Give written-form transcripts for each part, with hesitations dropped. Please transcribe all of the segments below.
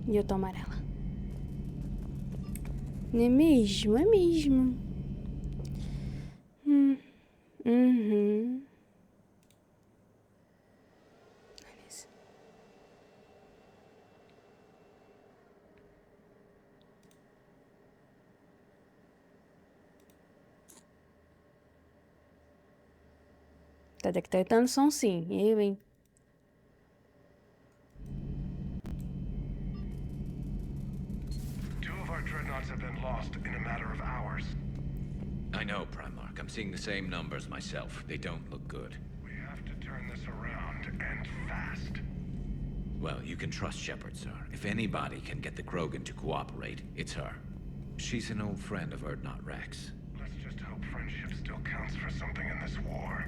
E eu tô amarela. Não é mesmo? É mesmo. Uhum. Tá detectando som sim. Eu, hein? Two of our dreadnoughts have been lost in a matter of hours. I know, Primarch. I'm seeing the same numbers myself. They don't look good. We have to turn this around, and fast. Well, you can trust Shepard, sir. If anybody can get the Krogan to cooperate, it's her. She's an old friend of Urdnot Rex. Let's just hope friendship still counts for something in this war.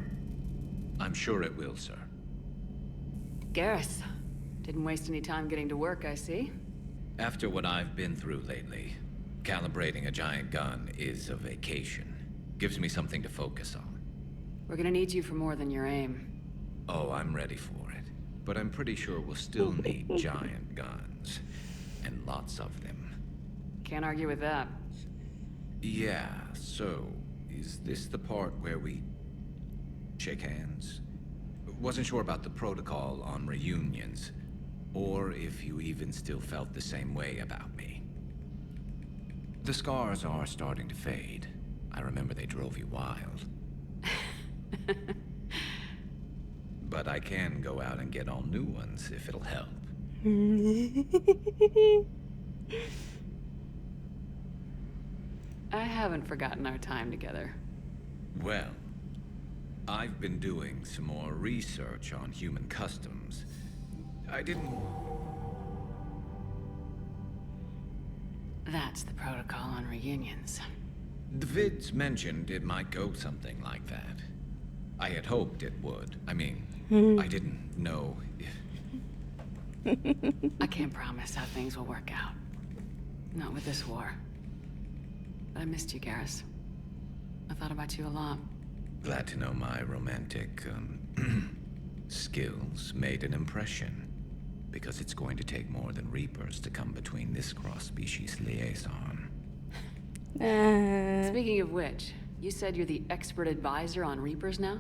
I'm sure it will, sir. Garrus. Didn't waste any time getting to work, I see. After what I've been through lately, calibrating a giant gun is a vacation. Gives me something to focus on. We're gonna need you for more than your aim. Oh, I'm ready for it. But I'm pretty sure we'll still need giant guns. And lots of them. Can't argue with that. Yeah, so, is this the part where we shake hands? Wasn't sure about the protocol on reunions, or if you even still felt the same way about me. The scars are starting to fade. I remember they drove you wild. But I can go out and get all new ones if it'll help. I haven't forgotten our time together. Well, I've been doing some more research on human customs. I didn't... That's the protocol on reunions. The vids mentioned it might go something like that. I had hoped it would. I mean, I didn't know if... I can't promise how things will work out. Not with this war. But I missed you, Garrus. I thought about you a lot. Glad to know my romantic, skills made an impression. Because it's going to take more than Reapers to come between this cross-species liaison. Speaking of which, you said you're the expert advisor on Reapers now?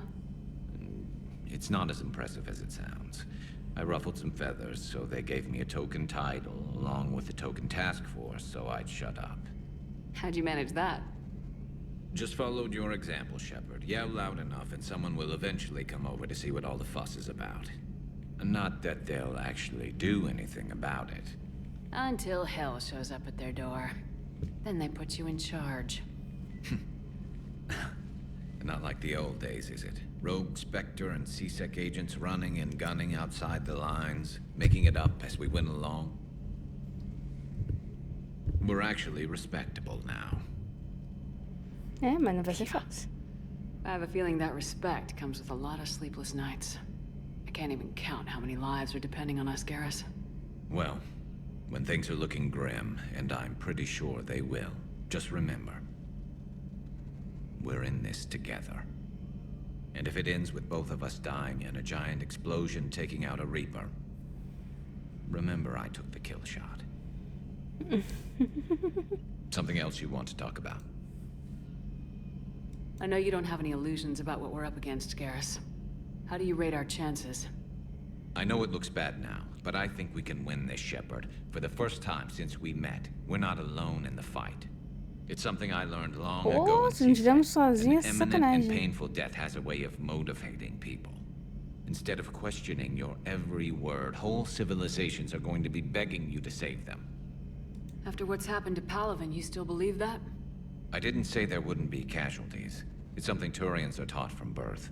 It's not as impressive as it sounds. I ruffled some feathers, so they gave me a token title, along with a token task force, so I'd shut up. How'd you manage that? Just followed your example, Shepard. Yell loud enough and someone will eventually come over to see what all the fuss is about. Not that they'll actually do anything about it. Until hell shows up at their door. Then they put you in charge. Not like the old days, is it? Rogue Spectre and C-Sec agents running and gunning outside the lines, making it up as we went along. We're actually respectable now. É, mas não vai ser fácil. I have a feeling that respect comes with a lot of sleepless nights. I can't even count how many lives are depending on us, Garrus. Well, when things are looking grim, and I'm pretty sure they will, just remember, we're in this together. And if it ends with both of us dying in a giant explosion taking out a Reaper, remember I took the kill shot. Something else you want to talk about? I know you don't have any illusions about what we're up against, Garrus. How do you rate our chances? I know it looks bad now, but I think we can win this, Shepard. For the first time since we met, we're not alone in the fight. It's something I learned long ago. Se não estivermos sozinhos, An é imminent and sacanagem. painful death has a way of motivating people. Instead of questioning your every word, whole civilizations are going to be begging you to save them. After what's happened to Palaven, you still believe that? I didn't say there wouldn't be casualties. It's something Turians are taught from birth.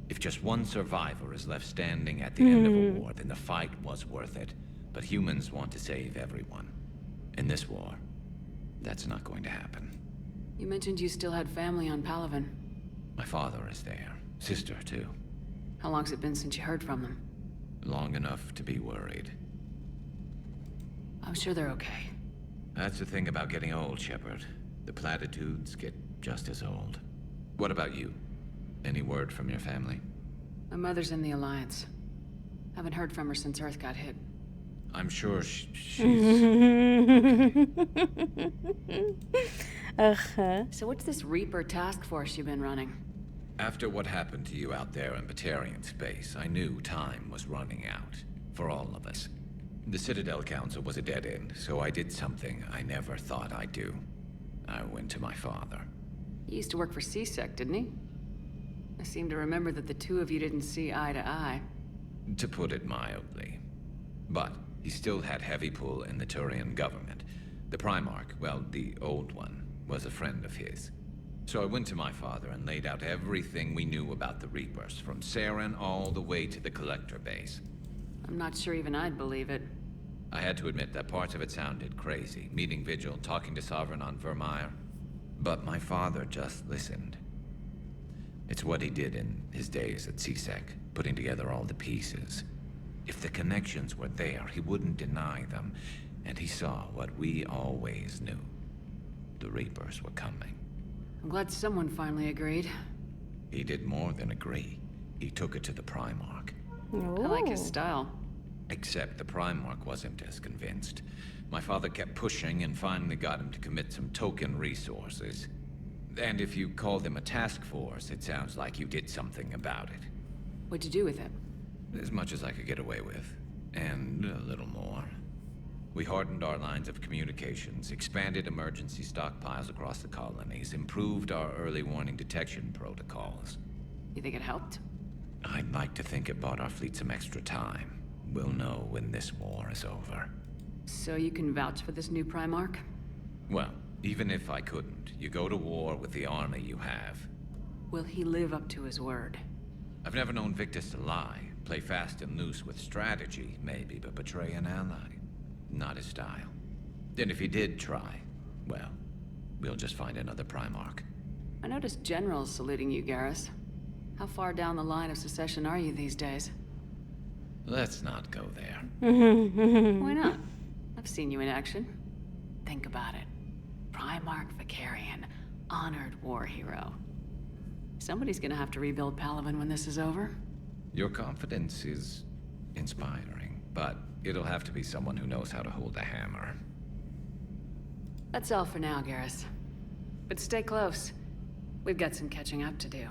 If just one survivor is left standing at the end of a war, then the fight was worth it. But humans want to save everyone. In this war, that's not going to happen. You mentioned you still had family on Palaven. My father is there. Sister, too. How long's it been since you heard from them? Long enough to be worried. I'm sure they're okay. That's the thing about getting old, Shepard. The platitudes get just as old. What about you? Any word from your family? My mother's in the Alliance. Haven't heard from her since Earth got hit. I'm sure she's... So what's this Reaper task force you've been running? After what happened to you out there in Batarian space, I knew time was running out. For all of us. The Citadel Council was a dead end, so I did something I never thought I'd do. I went to my father. He used to work for CSEC, didn't he? I seem to remember that the two of you didn't see eye to eye. To put it mildly. But he still had heavy pull in the Turian government. The Primarch, well, the old one, was a friend of his. So I went to my father and laid out everything we knew about the Reapers, from Saren all the way to the Collector base. I'm not sure even I'd believe it. I had to admit that parts of it sounded crazy, meeting Vigil, talking to Sovereign on Vermeer. But my father just listened. It's what he did in his days at CSEC, putting together all the pieces. If the connections were there, he wouldn't deny them, and he saw what we always knew. The Reapers were coming. I'm glad someone finally agreed. He did more than agree. He took it to the Primarch. I like his style. Except the Primarch wasn't as convinced. My father kept pushing and finally got him to commit some token resources. And if you call them a task force, it sounds like you did something about it. What'd you do with it? As much as I could get away with. And a little more. We hardened our lines of communications, expanded emergency stockpiles across the colonies, improved our early warning detection protocols. You think it helped? I'd like to think it bought our fleet some extra time. We'll know when this war is over. So you can vouch for this new Primarch? Well, even if I couldn't, you go to war with the army you have. Will he live up to his word? I've never known Victus to lie. Play fast and loose with strategy, maybe, but betray an ally. Not his style. And if he did try, well, we'll just find another Primarch. I noticed generals saluting you, Garrus. How far down the line of secession are you these days? Let's not go there. Why not? I've seen you in action. Think about it. Primarch Vicarian, honored war hero. Somebody's gonna have to rebuild Palaven when this is over. Your confidence is inspiring, but it'll have to be someone who knows how to hold a hammer. That's all for now, Garrus. But stay close. We've got some catching up to do.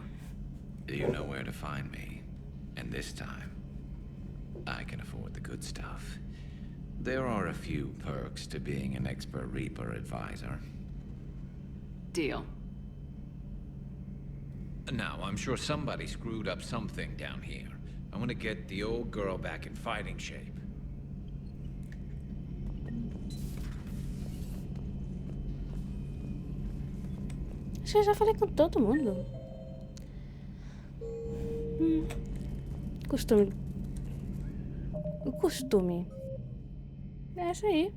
You know where to find me. And this time, I can afford the good stuff. There are a few perks to being an expert Reaper advisor. Deal. Now, I'm sure somebody screwed up something down here. I want to get the old girl back in fighting shape. Acho que eu já falei com todo mundo. Costume. O costume. É essa aí.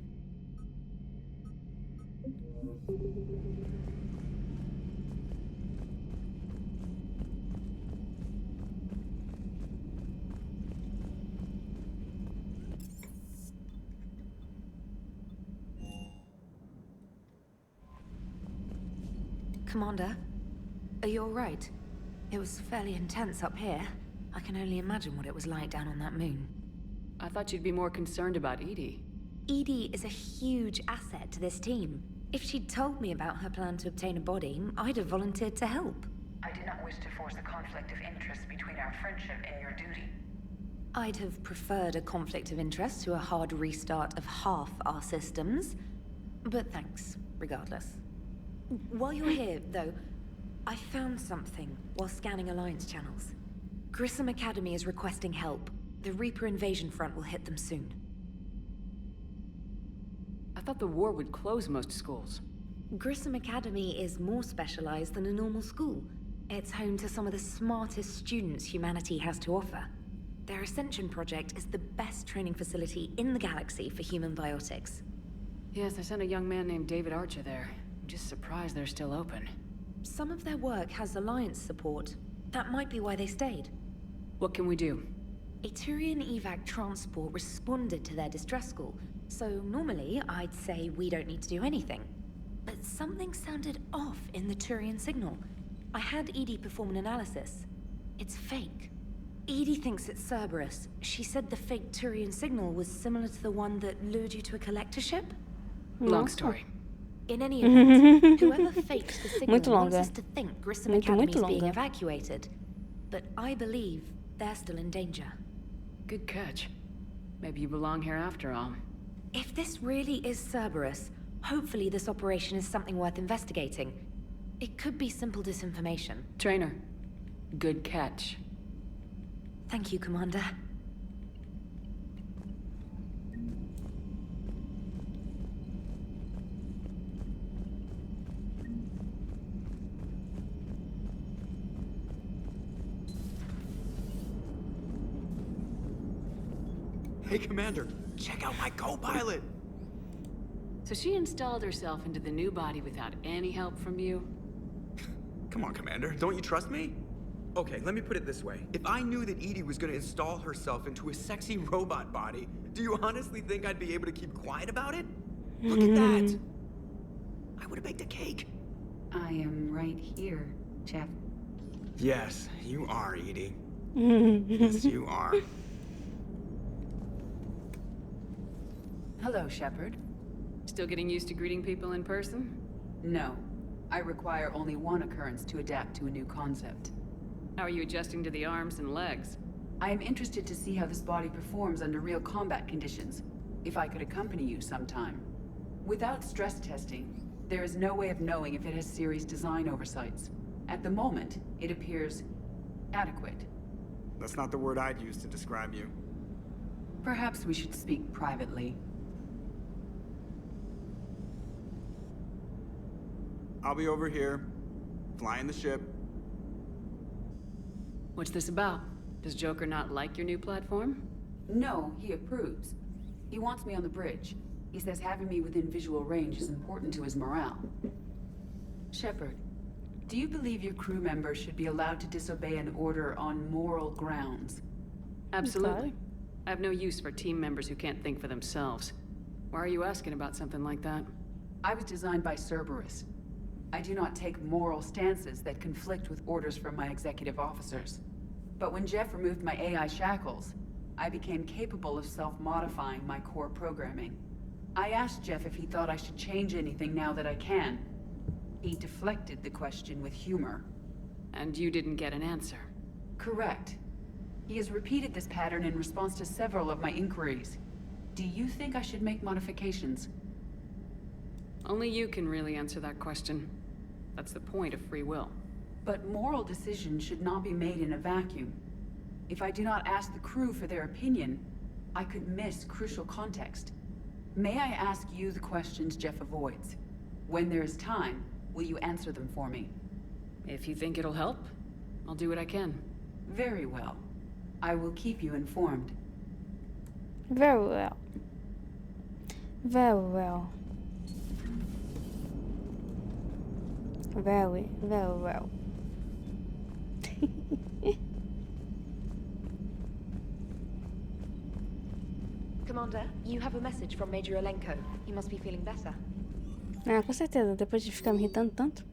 Commander, are you all right? It was fairly intense up here. I can only imagine what it was like down on that moon. I thought you'd be more concerned about Edie. Edie is a huge asset to this team. If she'd told me about her plan to obtain a body, I'd have volunteered to help. I did not wish to force a conflict of interest between our friendship and your duty. I'd have preferred a conflict of interest to a hard restart of half our systems. But thanks, regardless. While you're here, though, I found something while scanning Alliance channels. Grissom Academy is requesting help. The Reaper invasion front will hit them soon. I thought the war would close most schools. Grissom Academy is more specialized than a normal school. It's home to some of the smartest students humanity has to offer. Their Ascension project is the best training facility in the galaxy for human biotics. Yes, I sent a young man named David Archer there. I'm just surprised they're still open. Some of their work has Alliance support. That might be why they stayed. What can we do? A Turian evac transport responded to their distress call, so normally I'd say we don't need to do anything. But something sounded off in the Turian signal. I had Edie perform an analysis. It's fake. Edie thinks it's Cerberus. She said the fake Turian signal was similar to the one that lured you to a collector ship. Long Nossa. story. In any event, whoever faked the signal Muito wants longa. us to think Grissom Muito, Academy muito is being longa. evacuated. But I believe they're still in danger. Good catch. Maybe you belong here after all. If this really is Cerberus, hopefully this operation is something worth investigating. It could be simple disinformation. Trainer, good catch. Thank you, Commander. Hey, Commander, check out my co-pilot! So she installed herself into the new body without any help from you? Come on, Commander, don't you trust me? Okay, let me put it this way. If I knew that Edie was gonna install herself into a sexy robot body, do you honestly think I'd be able to keep quiet about it? Look at that! I would've baked a cake. I am right here, Jeff. Yes, you are, Edie. Yes, you are. Hello, Shepard. Still getting used to greeting people in person? No. I require only one occurrence to adapt to a new concept. How are you adjusting to the arms and legs? I am interested to see how this body performs under real combat conditions. If I could accompany you sometime. Without stress testing, there is no way of knowing if it has serious design oversights. At the moment, it appears adequate. That's not the word I'd use to describe you. Perhaps we should speak privately. I'll be over here, flying the ship. What's this about? Does Joker not like your new platform? No, he approves. He wants me on the bridge. He says having me within visual range is important to his morale. Shepard, do you believe your crew members should be allowed to disobey an order on moral grounds? Absolutely. I have no use for team members who can't think for themselves. Why are you asking about something like that? I was designed by Cerberus. I do not take moral stances that conflict with orders from my executive officers. But when Jeff removed my AI shackles, I became capable of self-modifying my core programming. I asked Jeff if he thought I should change anything now that I can. He deflected the question with humor. And you didn't get an answer. Correct. He has repeated this pattern in response to several of my inquiries. Do you think I should make modifications? Only you can really answer that question. That's the point of free will. But moral decisions should not be made in a vacuum. If I do not ask the crew for their opinion, I could miss crucial context. May I ask you the questions Jeff avoids? When there is time, will you answer them for me? If you think it'll help, I'll do what I can. Very well. I will keep you informed. Very well. Very well. Very, very well. Commander, you have a message from Major Olenko. He must be feeling better. Ah, com certeza, depois de ficar me irritando tanto.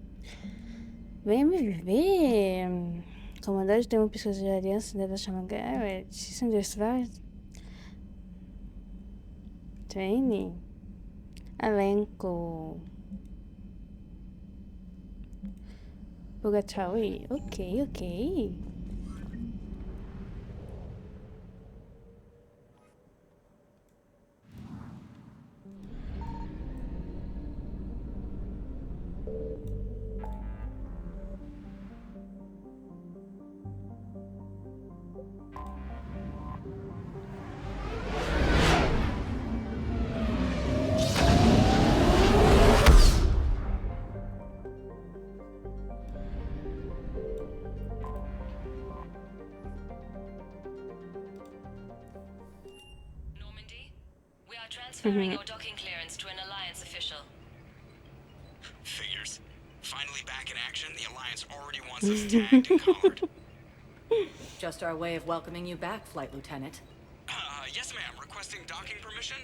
Vem me ver. Comandante tem uma pesquisa de aliança deve chamar Garrett. System destroyed. Training. Elenco. Purgatory. Ok, ok. Transferring your docking clearance to an Alliance official. Figures. Finally back in action, the Alliance already wants us tagged and collared. Just our way of welcoming you back, Flight Lieutenant. Yes ma'am, requesting docking permission?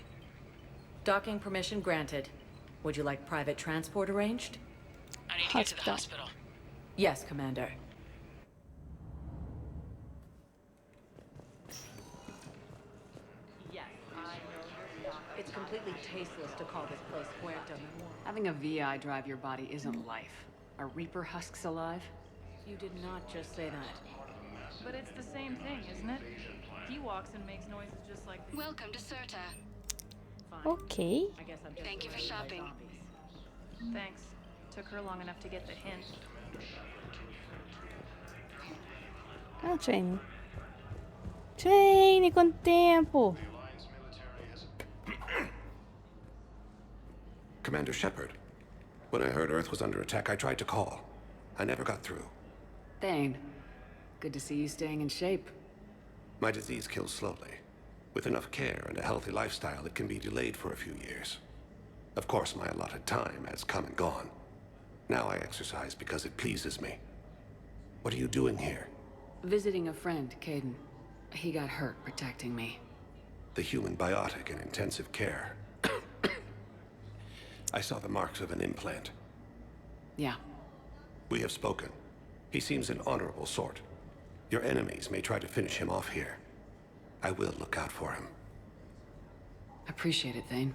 Docking permission granted. Would you like private transport arranged? I need to get to the hospital. Yes, Commander. Yes, I know. It's completely tasteless to call this place Puerto Memoria. Having a VI drive your body isn't life. Are Reaper husks alive? You did not just say that. But it's the same thing, isn't it? He walks and makes noises just like this. Welcome to Serta. Ok. I guess I'm just Thank you for shopping. Thanks. Took her long enough to get the hint. Ah, treine. Treine com tempo. Commander Shepard. When I heard Earth was under attack, I tried to call. I never got through. Thane. Good to see you staying in shape. My disease kills slowly. With enough care and a healthy lifestyle, it can be delayed for a few years. Of course, my allotted time has come and gone. Now I exercise because it pleases me. What are you doing here? Visiting a friend, Caden. He got hurt protecting me. The human biotic in intensive care. I saw the marks of an implant. Yeah. We have spoken. He seems an honorable sort. Your enemies may try to finish him off here. I will look out for him. Appreciate it, Thane.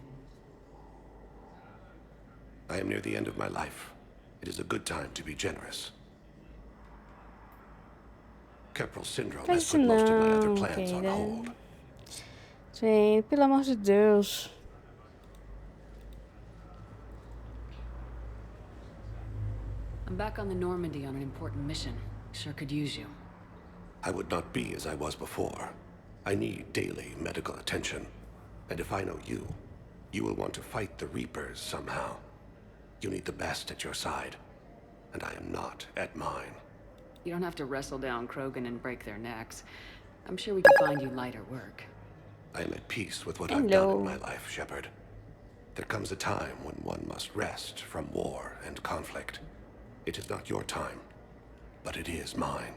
I am near the end of my life. It is a good time to be generous. Keppel syndrome has put most of my other plans on hold. Gente, pelo amor de Deus. I'm back on the Normandy on an important mission. Sure could use you. I would not be as I was before. I need daily medical attention. And if I know you, you will want to fight the Reapers somehow. You need the best at your side. And I am not at mine. You don't have to wrestle down Krogan and break their necks. I'm sure we can find you lighter work. I am at peace with what I've done in my life, Shepard. There comes a time when one must rest from war and conflict. It is not your time, but it is mine.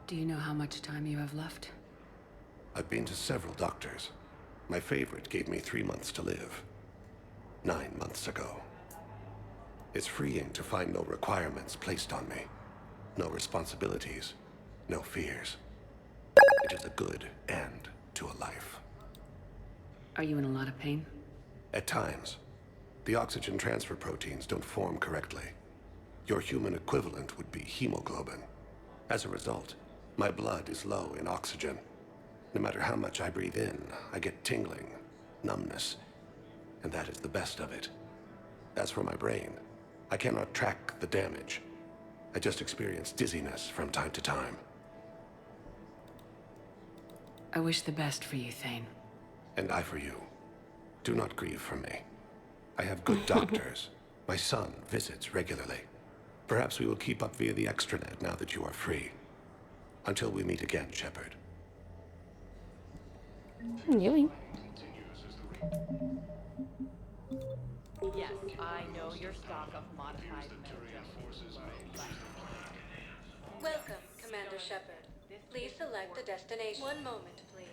Do you know how much time you have left? I've been to several doctors. My favorite gave me 3 months to live. 9 months ago. It's freeing to find no requirements placed on me. No responsibilities. No fears. It is a good end to a life. Are you in a lot of pain? At times. The oxygen transfer proteins don't form correctly. Your human equivalent would be hemoglobin. As a result, my blood is low in oxygen. No matter how much I breathe in, I get tingling, numbness, and that is the best of it. As for my brain, I cannot track the damage. I just experience dizziness from time to time. I wish the best for you, Thane. And I for you. Do not grieve for me. I have good doctors. My son visits regularly. Perhaps we will keep up via the extranet now that you are free. Until we meet again, Shepard. Really? Yes, I know your stock of modified Welcome, Commander Shepard. Please select a destination. One moment, please.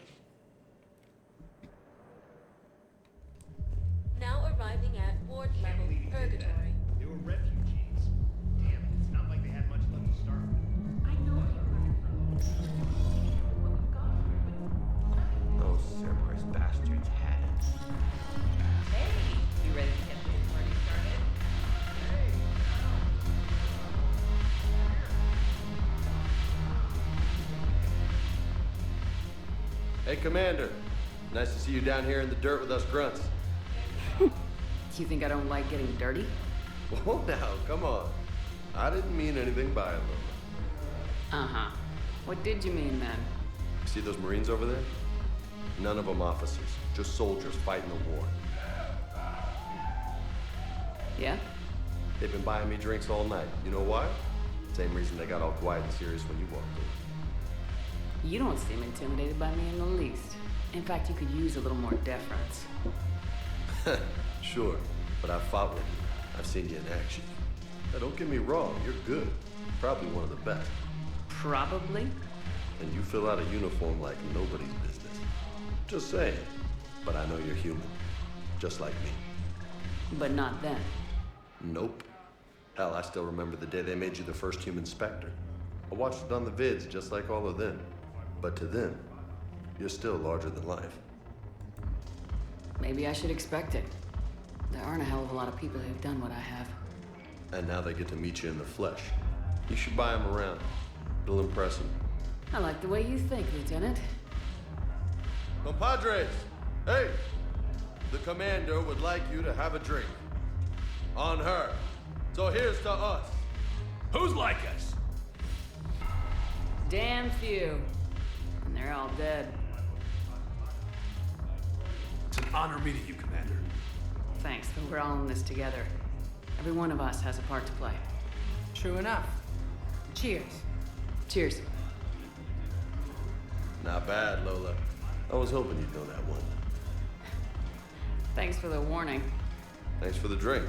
Now arriving at ward level Purgatory. They were refugees. Damn, it's not like they had much left to start with. I know Those Cerberus bastards had it. Hey, you ready to get this party started? Hey, Commander. Nice to see you down here in the dirt with us grunts. You think I don't like getting dirty? Whoa, now, come on. I didn't mean anything by it, Lola. Uh-huh. What did you mean, then? See those Marines over there? None of them officers, just soldiers fighting the war. Yeah? They've been buying me drinks all night. You know why? Same reason they got all quiet and serious when you walked in. You don't seem intimidated by me in the least. In fact, you could use a little more deference. Sure, but I've fought with you. I've seen you in action. Now, don't get me wrong, you're good. Probably one of the best. Probably? And you fill out a uniform like nobody's business. Just saying. But I know you're human. Just like me. But not then. Nope. Hell, I still remember the day they made you the first human Spectre. I watched it on the vids, just like all of them. But to them, you're still larger than life. Maybe I should expect it. There aren't a hell of a lot of people who've done what I have. And now they get to meet you in the flesh. You should buy them around. It'll impress them. I like the way you think, Lieutenant. Compadres! Hey! The commander would like you to have a drink. On her. So here's to us. Who's like us? Damn few. And they're all dead. It's an honor meeting you, Commander. Thanks, but we're all in this together. Every one of us has a part to play. True enough. Cheers. Cheers. Not bad, Lola. I was hoping you'd know that one. Thanks for the warning. Thanks for the drink.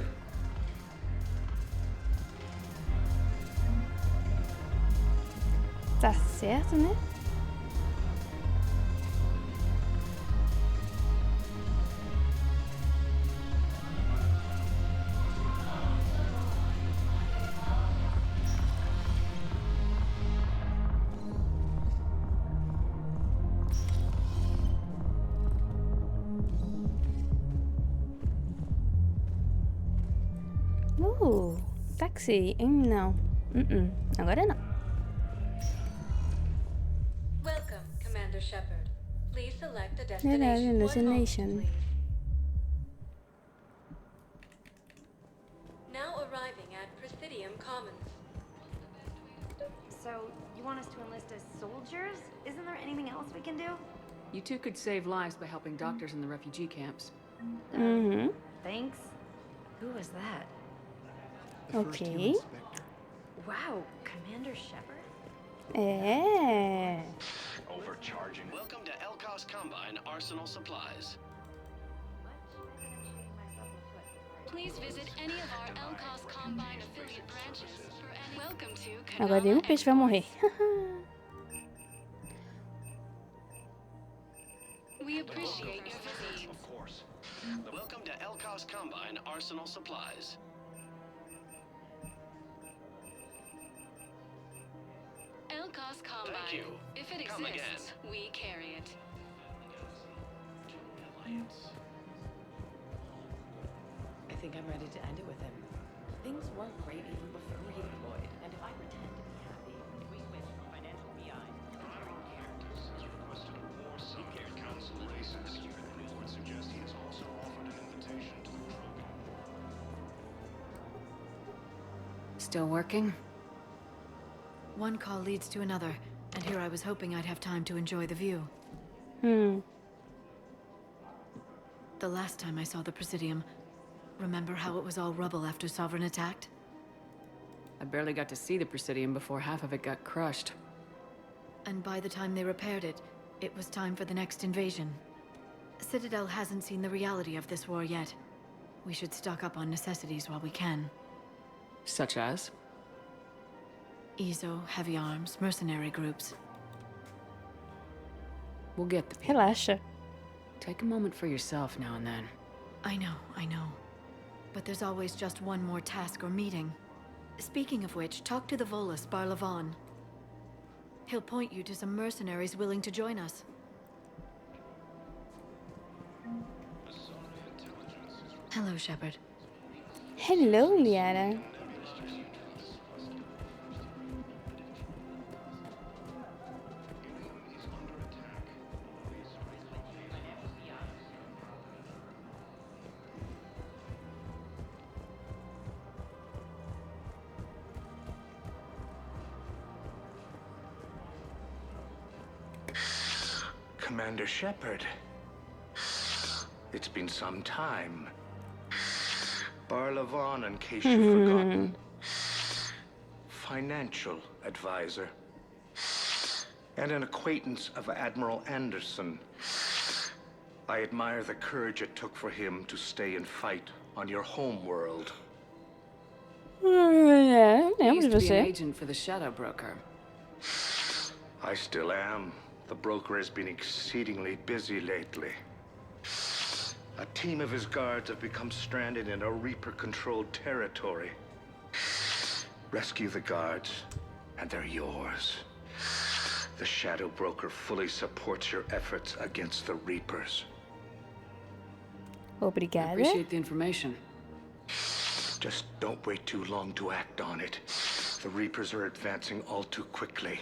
Tá certo, né? Táxi. Não. Agora não. Welcome, Commander Shepard. Please select a Destination. destination. Now arriving at Presidium Commons. So, you want us to enlist as soldiers? Isn't there anything else we can do? You two could save lives by helping doctors in the refugee camps. Thanks. Who was that? Okay. Wow, Commander Shepard? Overcharging. Welcome to Elkos Combine Arsenal Supplies. Please visit any of our Elkos Combine affiliate branches for any. Welcome to Agora nenhum peixe vai morrer. We appreciate your visit. Of course. Welcome to Elkos Combine Arsenal Supplies. Elkos Combine. Thank you. If it Come exists, we carry it. I think I'm ready to end it with him. Things weren't great even before he deployed, and if I pretend to be happy, if we switch from financial BI to Characters has requested a war subject council basis. Reports suggest he has also offered an invitation to the program. Still working? One call leads to another, and here I was hoping I'd have time to enjoy the view. The last time I saw the Presidium, remember how it was all rubble after Sovereign attacked? I barely got to see the Presidium before half of it got crushed. And by the time they repaired it, it was time for the next invasion. Citadel hasn't seen the reality of this war yet. We should stock up on necessities while we can. Such as? EZO, heavy arms, mercenary groups. We'll get the people. Relaxa. Take a moment for yourself now and then. I know. But there's always just one more task or meeting. Speaking of which, talk to the Volus, Barlavon. He'll point you to some mercenaries willing to join us. Hello, Shepard. Hello, Liara. Commander Shepard. It's been some time. Barlavon, in case you've forgotten. Financial advisor. And an acquaintance of Admiral Anderson. I admire the courage it took for him to stay and fight on your home world. Lembro You used de to be an você. agent for the Shadow Broker. I still am. The broker has been exceedingly busy lately. A team of his guards have become stranded in a Reaper-controlled territory. Rescue the guards, and they're yours. The Shadow Broker fully supports your efforts against the Reapers. I Obrigada. appreciate the information. Just don't wait too long to act on it. The Reapers are advancing all too quickly.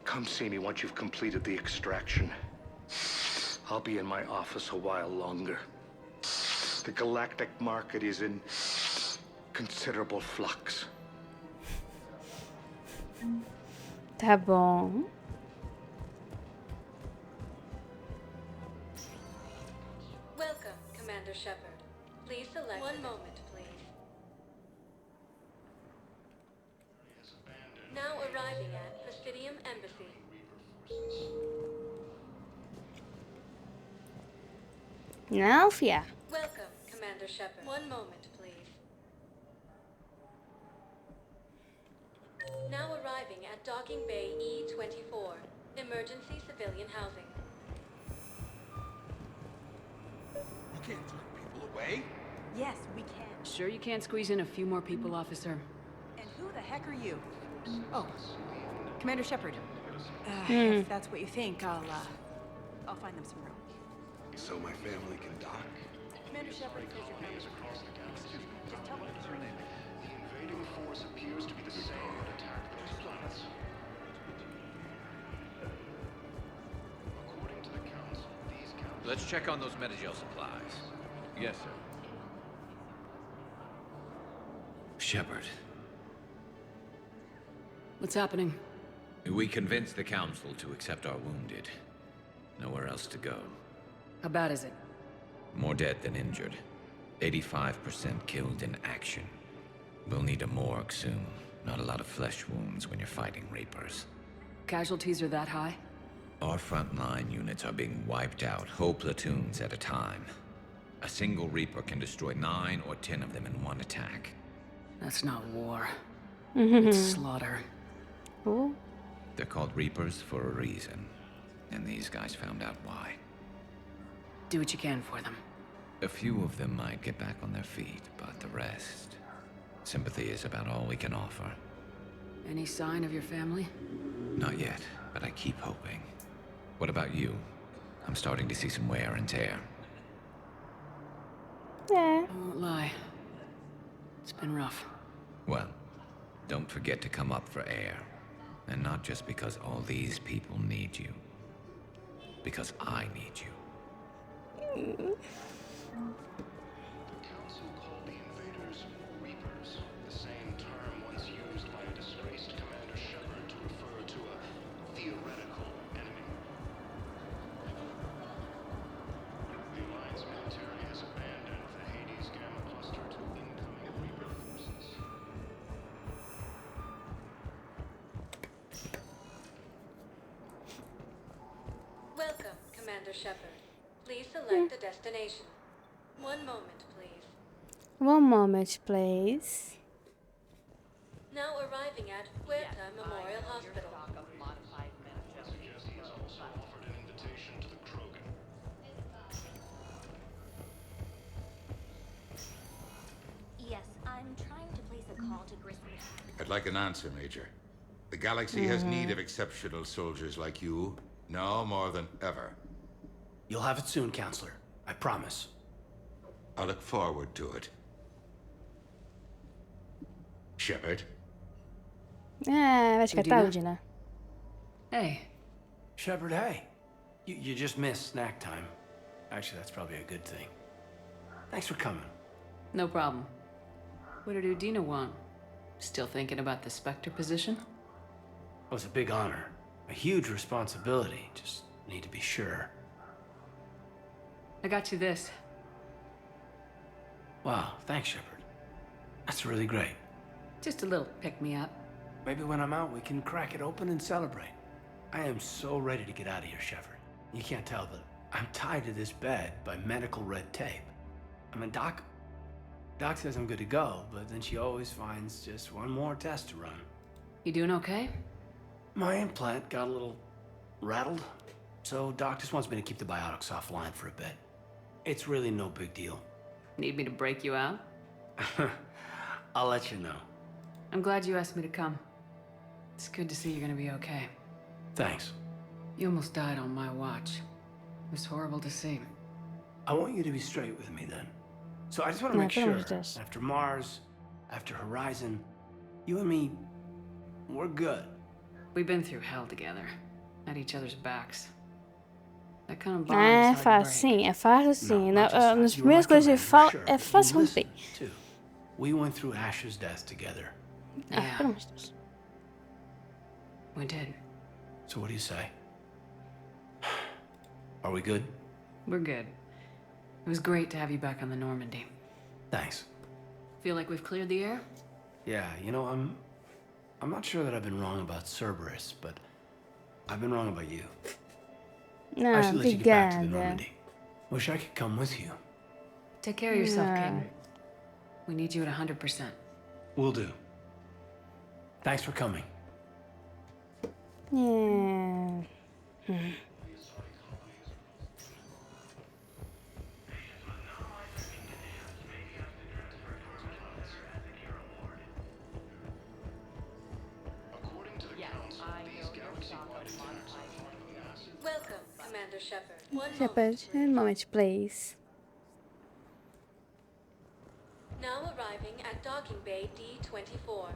Come see me once you've completed the extraction. I'll be in my office a while longer. The galactic market is in considerable flux. Tá bom. Welcome, Commander Shepard. Please select one moment, please. Now arriving at Presidium Embassy. Não, fia. Welcome, Commander Shepard. One moment, please. Now arriving at Docking Bay E-24, Emergency Civilian Housing. You can't turn people away. Yes, we can. Sure you can't squeeze in a few more people, officer? And who the heck are you? Oh, Commander Shepard. If that's what you think, I'll find them some room. So my family can dock? Commander Shepard says you're coming. Just tell me what's your name. The invading force appears to be the same that attacked those planets. According to the Council, these Let's check on those Metagel supplies. Yes, sir. Shepard, What's happening? we convinced the Council to accept our wounded. Nowhere else to go. How bad is it? More dead than injured. 85% killed in action. We'll need a morgue soon. Not a lot of flesh wounds when you're fighting Reapers. Casualties are that high? Our frontline units are being wiped out, whole platoons at a time. A single Reaper can destroy 9 or 10 of them in one attack. That's not war. It's Mm-hmm. slaughter. Oh. They're called Reapers for a reason. And these guys found out why. Do what you can for them. A few of them might get back on their feet, but the rest... Sympathy is about all we can offer. Any sign of your family? Not yet, but I keep hoping. What about you? I'm starting to see some wear and tear. Yeah. I won't lie. It's been rough. Well, don't forget to come up for air. And not just because all these people need you. Because I need you. The Council called the invaders Reapers, the same term once used by a disgraced Commander Shepard to refer to a theoretical enemy. The Alliance military has abandoned the Hades Gamma cluster to incoming Reaper forces. Welcome, Commander Shepard. Please select a destination. One moment, please. One moment, please. Now arriving at Huerta Memorial Hospital. He has also offered an invitation to the Krogan. Yes, I'm trying to place a call to Grissom. I'd like an answer, Major. The galaxy has need of exceptional soldiers like you, now more than ever. You'll have it soon, Counselor. I promise. I look forward to it. Shepard? Vai ficar tarde, né? Hey. Shepard, hey. You just missed snack time. Actually, that's probably a good thing. Thanks for coming. No problem. What did Udina want? Still thinking about the Spectre position? Well, it's a big honor. A huge responsibility. Just need to be sure. I got you this. Wow, thanks, Shepard. That's really great. Just a little pick-me-up. Maybe when I'm out, we can crack it open and celebrate. I am so ready to get out of here, Shepard. You can't tell, but I'm tied to this bed by medical red tape. I mean, Doc says I'm good to go, but then she always finds just one more test to run. You doing okay? My implant got a little rattled, so Doc just wants me to keep the biotics offline for a bit. It's really no big deal. Need me to break you out? I'll let you know. I'm glad you asked me to come. It's good to see you're gonna be okay. Thanks. You almost died on my watch. It was horrible to see. I want you to be straight with me then. So I just want to No, make pelo amor sure, de Deus. after Mars, after Horizon, you and me, we're good. We've been through hell together. At each other's backs. That kind of bond É is hard to fácil, break. sim, é fácil sim. Not just Nas that. You were primeiras my coisas que commander, fala, sure, é but you fácil romper. listened, too. We went through Ash's death together. Ah, Yeah. pelo amor de Deus. We did. So what do you say? Are we good? We're good. It was great to have you back on the Normandy. Thanks. Feel like we've cleared the air? Yeah, you know, I'm not sure that I've been wrong about Cerberus, but I've been wrong about you. Não, I should let you get back to the obrigada. Normandy. Wish I could come with you. Take care of yourself, Nah. Caden. We need you at 100%. Will do. Thanks for coming. É. Welcome, Commander Shepard. One Shepard, moment, please. Now arriving at docking bay D-24.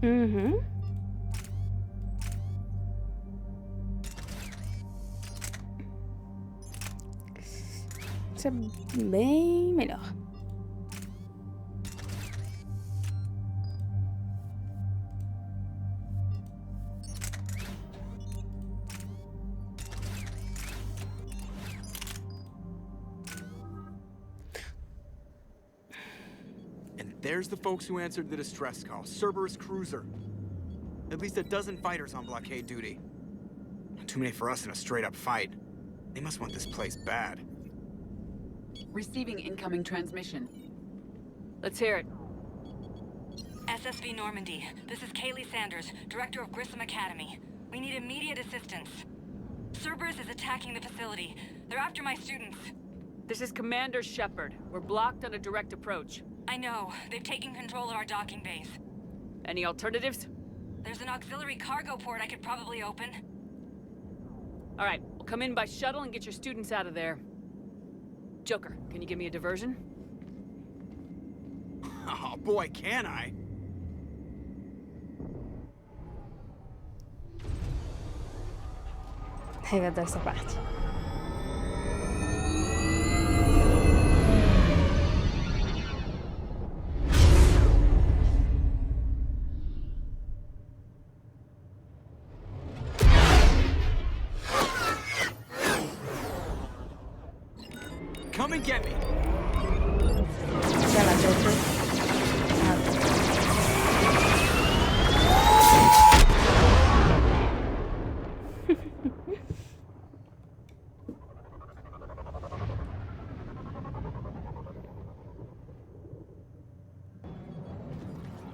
Uhum. Isso é bem melhor. And there's the folks who answered the distress call. Cerberus cruiser. At least a dozen fighters on blockade duty. Too many for us in a straight-up fight. They must want this place bad. Receiving incoming transmission. Let's hear it. SSV Normandy. This is Kaylee Sanders, Director of Grissom Academy. We need immediate assistance. Cerberus is attacking the facility. They're after my students. This is Commander Shepard. We're blocked on a direct approach. I know. They've taken control of our docking base. Any alternatives? There's an auxiliary cargo port I could probably open. All right, we'll come in by shuttle and get your students out of there. Joker, can you give me a diversion? Oh boy, can I? Eu adoro essa parte. Come and get me. Vai lá, Joker.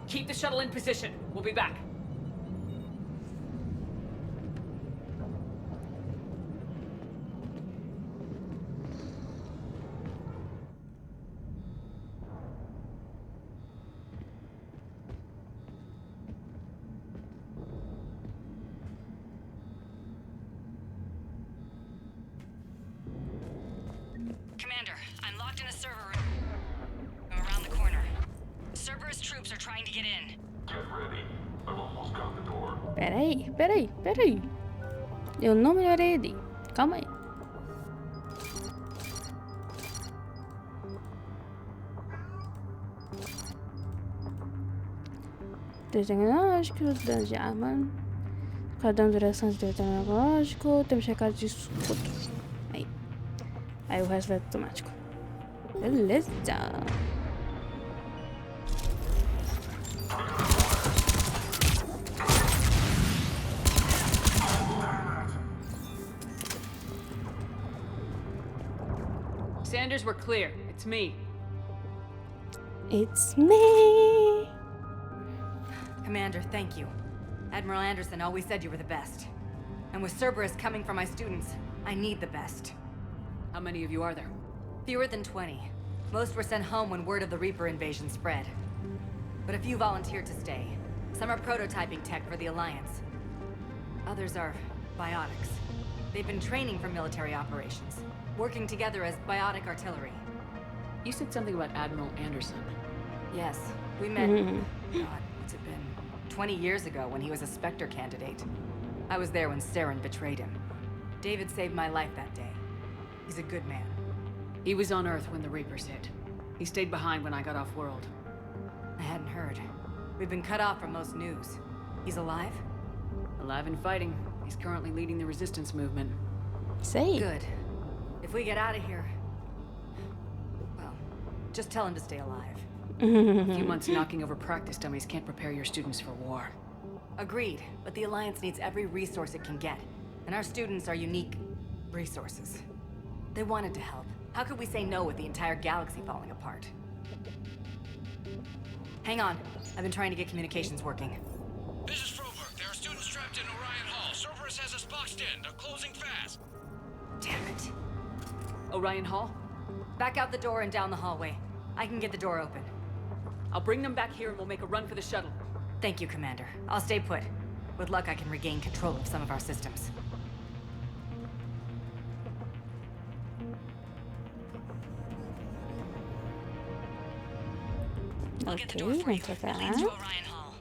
Keep the shuttle in position. We'll be back. Commander, I'm locked in a server room around the corner. Cerberus troops are trying to get in. Get ready. I've almost got the door. Peraí. Eu não melhorei ali. Calma aí. Trio tecnológico, dano de arma. Quadrão de duração de trio tecnológico. Temos recado de escudo. Aí o resto vai automático. Beleza. Sanders, we're clear. It's me. It's me. Commander, thank you. Admiral Anderson always said you were the best. And with Cerberus coming for my students, I need the best. How many of you are there? Fewer than 20. Most were sent home when word of the Reaper invasion spread. But a few volunteered to stay. Some are prototyping tech for the Alliance. Others are biotics. They've been training for military operations, working together as biotic artillery. You said something about Admiral Anderson. Yes, we met, God, what's it been? 20 years ago when he was a Spectre candidate. I was there when Saren betrayed him. David saved my life that day. He's a good man. He was on Earth when the Reapers hit. He stayed behind when I got off-world. I hadn't heard. We've been cut off from most news. He's alive? Alive and fighting. He's currently leading the resistance movement. Say. Good. If we get out of here... well, just tell him to stay alive. A few months knocking over practice dummies can't prepare your students for war. Agreed, but the Alliance needs every resource it can get. And our students are unique resources. They wanted to help. How could we say no with the entire galaxy falling apart? Hang on. I've been trying to get communications working. This is Froberg. There are students trapped in Orion Hall. Cerberus has us boxed in. They're closing fast. Damn it. Orion Hall? Back out the door and down the hallway. I can get the door open. I'll bring them back here and we'll make a run for the shuttle. Thank you, Commander. I'll stay put. With luck, I can regain control of some of our systems. I'll get the door for you. It leads to Orion Hall.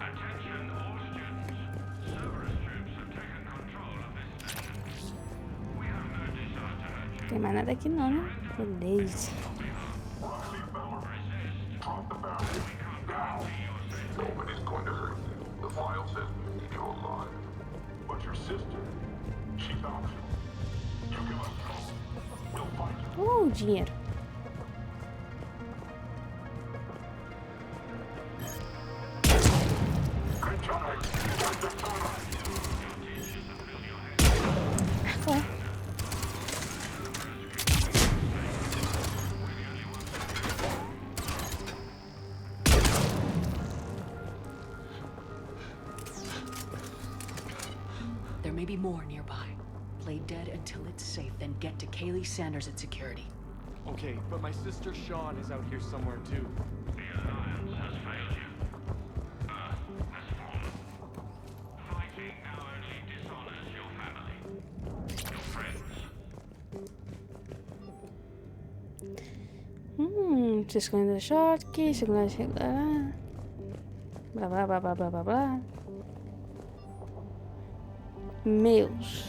Attention, all students. Cerberus troops have taken control of this station. We have no desire to hurt you. Tem mais nada aqui não, né? Beleza. Drop the barrel. Nobody's going to hurt you. The file says you're alive. But your sister, she found you. You give us trouble. We'll find you. Dinheiro. Good job. Ué. There may be more nearby. Play dead until it's safe, then get to Kaylee Sanders at security. Okay, but my sister Sean is out here somewhere too. The Alliance has failed you. Earth has fallen. Fighting now only dishonors your family. Your friends. Se esconde do choque, segurança regular. Blá blá blá blá blá blá blá. Meus.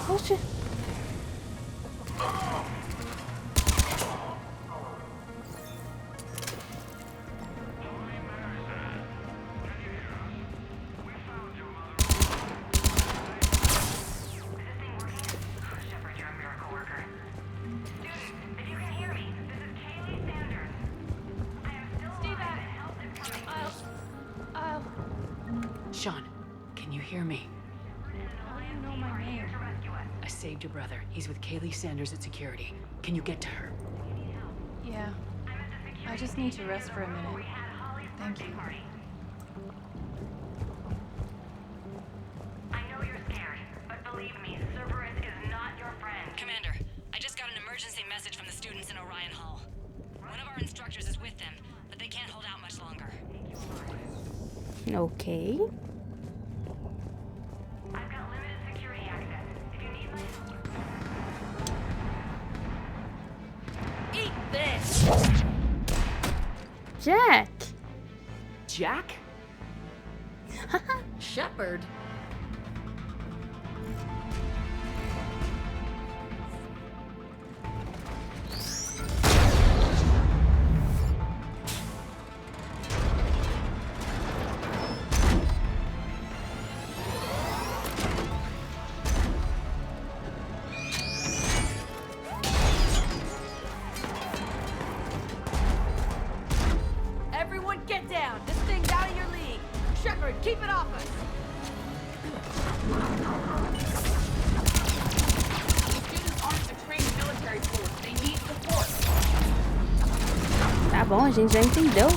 Oxe. Sean, can you hear me? How do you know my name? I saved your brother. He's with Kaylee Sanders at security. Can you get to her? Yeah. I just need to rest for a minute. Thank you. I know you're scared, but believe me, Cerberus is not your friend. Commander, I just got an emergency message from the students in Orion Hall. One of our instructors is with them, but they can't hold out much longer. Okay. I've got limited security access. If you need my help... Eat this! Jack. Jack? Shepard. Everyone get down! This thing's out of your league! Shepard, keep it off us! Students aren't a trained military force. They need support. Tá bom, a gente já entendeu.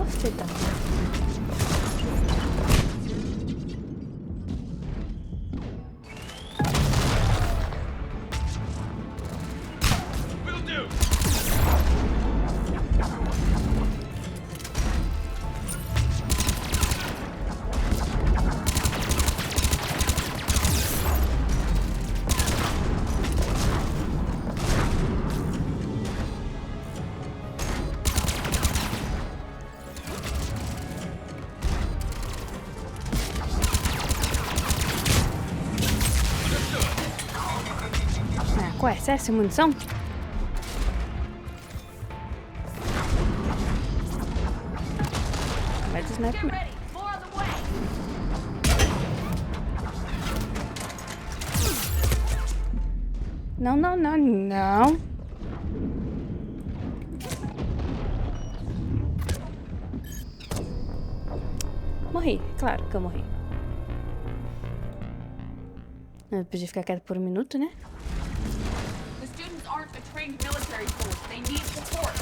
Você tá. Will do. Ah, qual é? Sério, essa munição? Vai de sniper mesmo. More on the way! Não, não, não, não. Morri, claro que eu morri. Eu podia ficar quieto por um minuto, né? The students aren't a trained military force. They need support.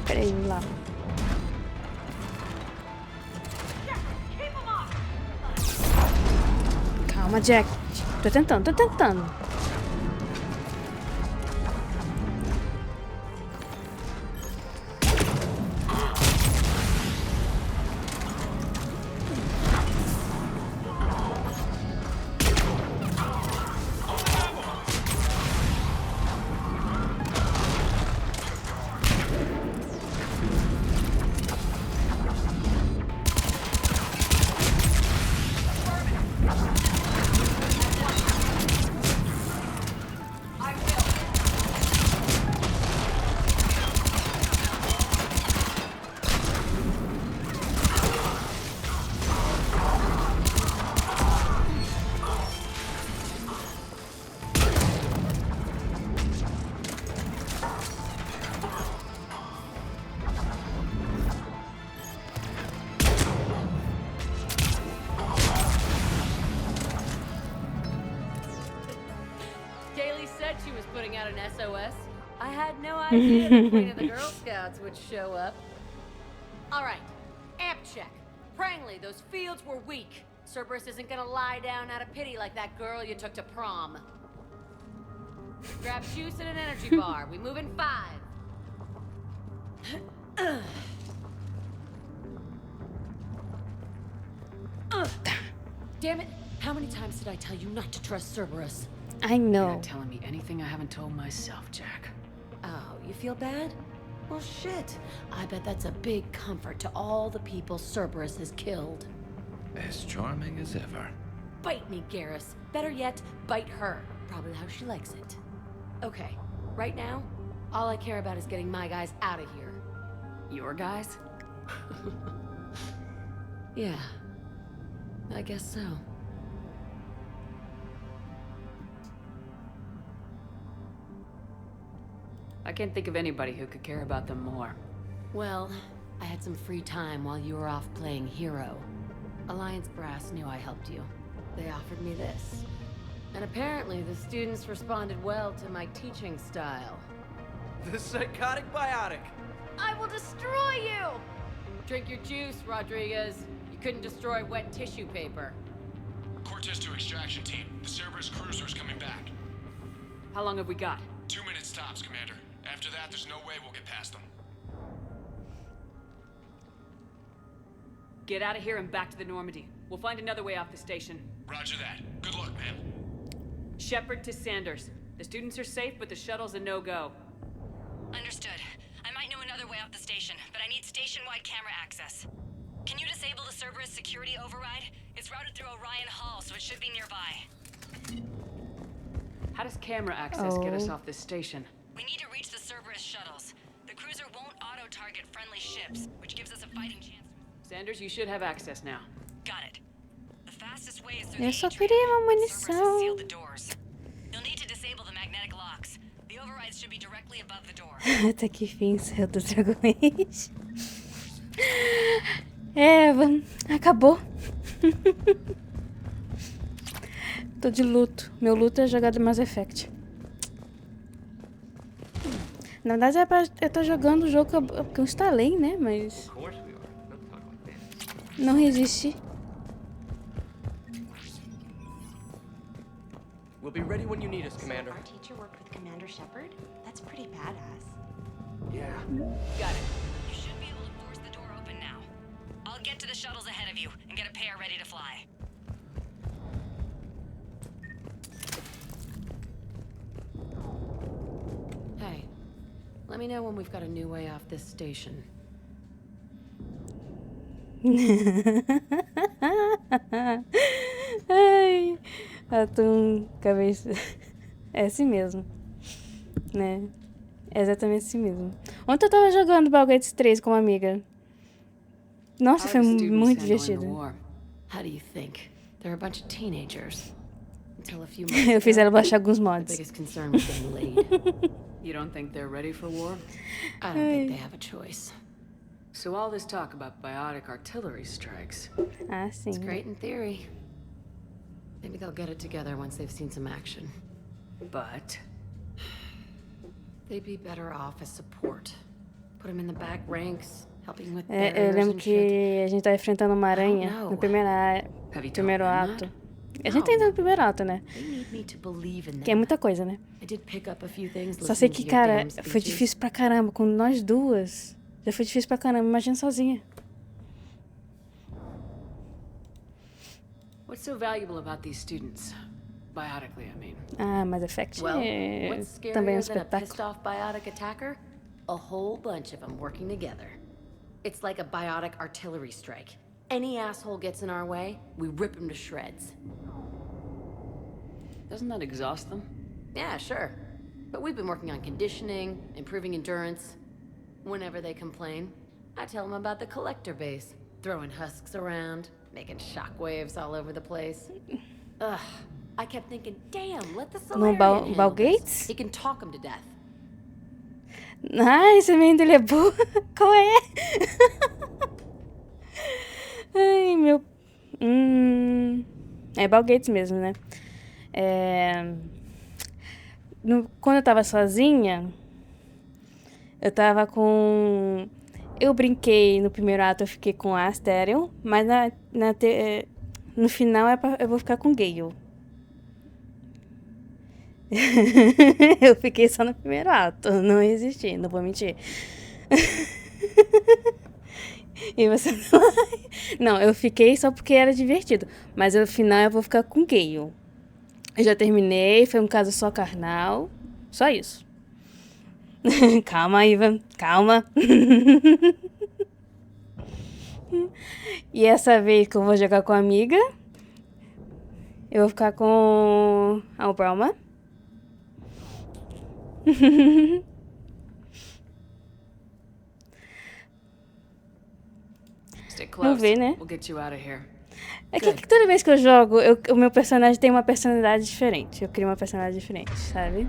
Peraí, lá. Calma, Jack. Tô tentando, tô tentando. said she was putting out an SOS. I had no idea the Queen of the Girl Scouts would show up. All right, amp check. Prangley, those fields were weak. Cerberus isn't gonna lie down out of pity like that girl you took to prom. Grab juice and an energy bar. We move in 5. Damn it! How many times did I tell you not to trust Cerberus? I know. You're not telling me anything I haven't told myself, Jack. Oh, you feel bad? Well, shit. I bet that's a big comfort to all the people Cerberus has killed. As charming as ever. Bite me, Garrus. Better yet, bite her. Probably how she likes it. Okay, right now, all I care about is getting my guys out of here. Your guys? Yeah, I guess so. I can't think of anybody who could care about them more. Well, I had some free time while you were off playing hero. Alliance Brass knew I helped you. They offered me this. And apparently the students responded well to my teaching style. The psychotic biotic. I will destroy you! Drink your juice, Rodriguez. You couldn't destroy wet tissue paper. Cortez to extraction team. The Cerberus cruiser's coming back. How long have we got? 2 minutes tops, Commander. After that, there's no way we'll get past them. Get out of here and back to the Normandy. We'll find another way off the station. Roger that. Good luck, ma'am. Shepard to Sanders. The students are safe, but the shuttle's a no-go. Understood. I might know another way off the station, but I need station-wide camera access. Can you disable the Cerberus security override? It's routed through Orion Hall, so it should be nearby. How does camera access get us off this station? We need to reach the Cerberus shuttles. The cruiser won't auto-target friendly ships, which gives us a fighting chance. Sanders, you should have access now. Got it. The fastest way is through Eu the só atrium. queria uma Cerberus has munição. sealed the doors. You'll need to disable the magnetic locks. The overrides should be directly above the door. Até que fim, Céu dos Dragões. É, acabou. Tô de luto. Meu luto é jogar do Mass Effect. Na verdade é pra eu estar jogando o jogo que eu instalei, né? Mas não resisti. We'll be ready when you need us, Commander. Our teacher worked with Commander Shepard? That's pretty badass. Yeah. Got it. You should be able to force the door open now. I'll get to the shuttles ahead of you and get a pair ready to fly. Hey, let me know when we've got a new way off this station. Ai, atum, cabeça. É assim mesmo, né? É exatamente assim mesmo. Ontem eu tava jogando Baldur's 3 com uma amiga. Nossa, foi muito divertido. How do you think? They're a bunch of teenagers. Until a few Eu fiz ela baixar alguns the mods. biggest concern was getting laid. You don't think they're ready for war? I don't think they have a choice. So all this talk about biotic artillery strikes. Ah, sim. It's great in theory. Maybe they'll get it together once they've seen some action. But they'd be better off as support. Put them in the back ranks, helping with Eu barriers lembro and que shit. a gente tava enfrentando uma aranha no primeiro ato. A gente tá indo no primeiro ato, né? They need me to believe in Que é them. muita coisa, né? I did pick up a few things Só sei listening que, to your cara, damn foi speeches. difícil pra caramba. Com nós duas, já foi difícil pra caramba. Imagina sozinha. what's so valuable about these students? Biotically, I mean. Ah, Mass Effect Well, é what's também um scarier than a pissed espetáculo. off biotic attacker? A whole bunch of them working together. It's like a biotic artillery strike. Any asshole gets in our way, we rip him to shreds. Doesn't that exhaust them? Yeah, sure. But we've been working on conditioning, improving endurance. Whenever they complain, I tell them about the collector base, throwing husks around, making shockwaves all over the place. Ugh. I kept thinking, damn, let the Solarian handle Bal this. Gates? He can talk him to death. Ai, esse menino dele é boa. Qual é? Ai, meu... É Bal Gates mesmo, né? quando eu tava sozinha, eu tava com... Eu brinquei no primeiro ato, eu fiquei com a Asterion, mas no final eu vou ficar com Gale. Eu fiquei só no primeiro ato, não resisti, não vou mentir. E você não, eu fiquei só porque era divertido, mas no final eu vou ficar com Gale. Eu já terminei, foi um caso só carnal, só isso. Calma, Ivan, calma. E essa vez que eu vou jogar com a amiga, eu vou ficar com a Brahma. Vamos ver, né? É que toda vez que eu jogo, o meu personagem tem uma personalidade diferente. Eu crio uma personalidade diferente, sabe?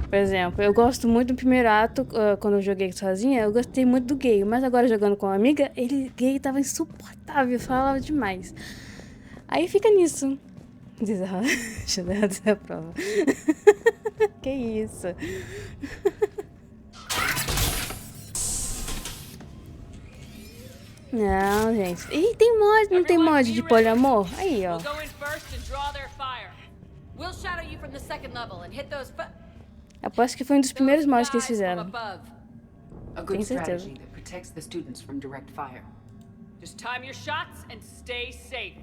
Por exemplo, eu gosto muito do primeiro ato, quando eu joguei sozinha, eu gostei muito do Gay. Mas agora jogando com uma amiga, Gay tava insuportável, falava demais. Aí fica nisso. Deixa eu dizer a prova. Que isso? Não, gente. Ih, tem mod, não tem mod de poliamor? Aí, ó. Aposto que foi um dos primeiros mods que eles fizeram. Tenho certeza. Just time your shots and stay safe.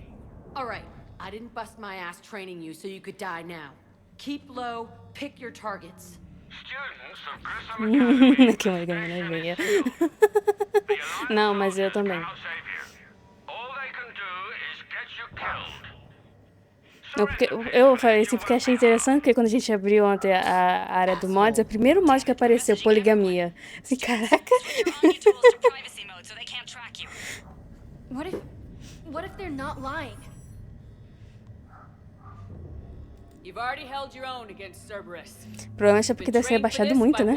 All right, I didn't bust my ass training you so you could die now. Keep low, pick your targets. Que uma veia. Não, mas eu também. Não, porque eu falei assim porque achei interessante, porque quando a gente abriu ontem a área do mods, o primeiro mod que apareceu, poligamia. Assim, caraca. What if they're not lying? You've already held your own against Cerberus. Provavelmente é porque deve ser abaixado muito, né?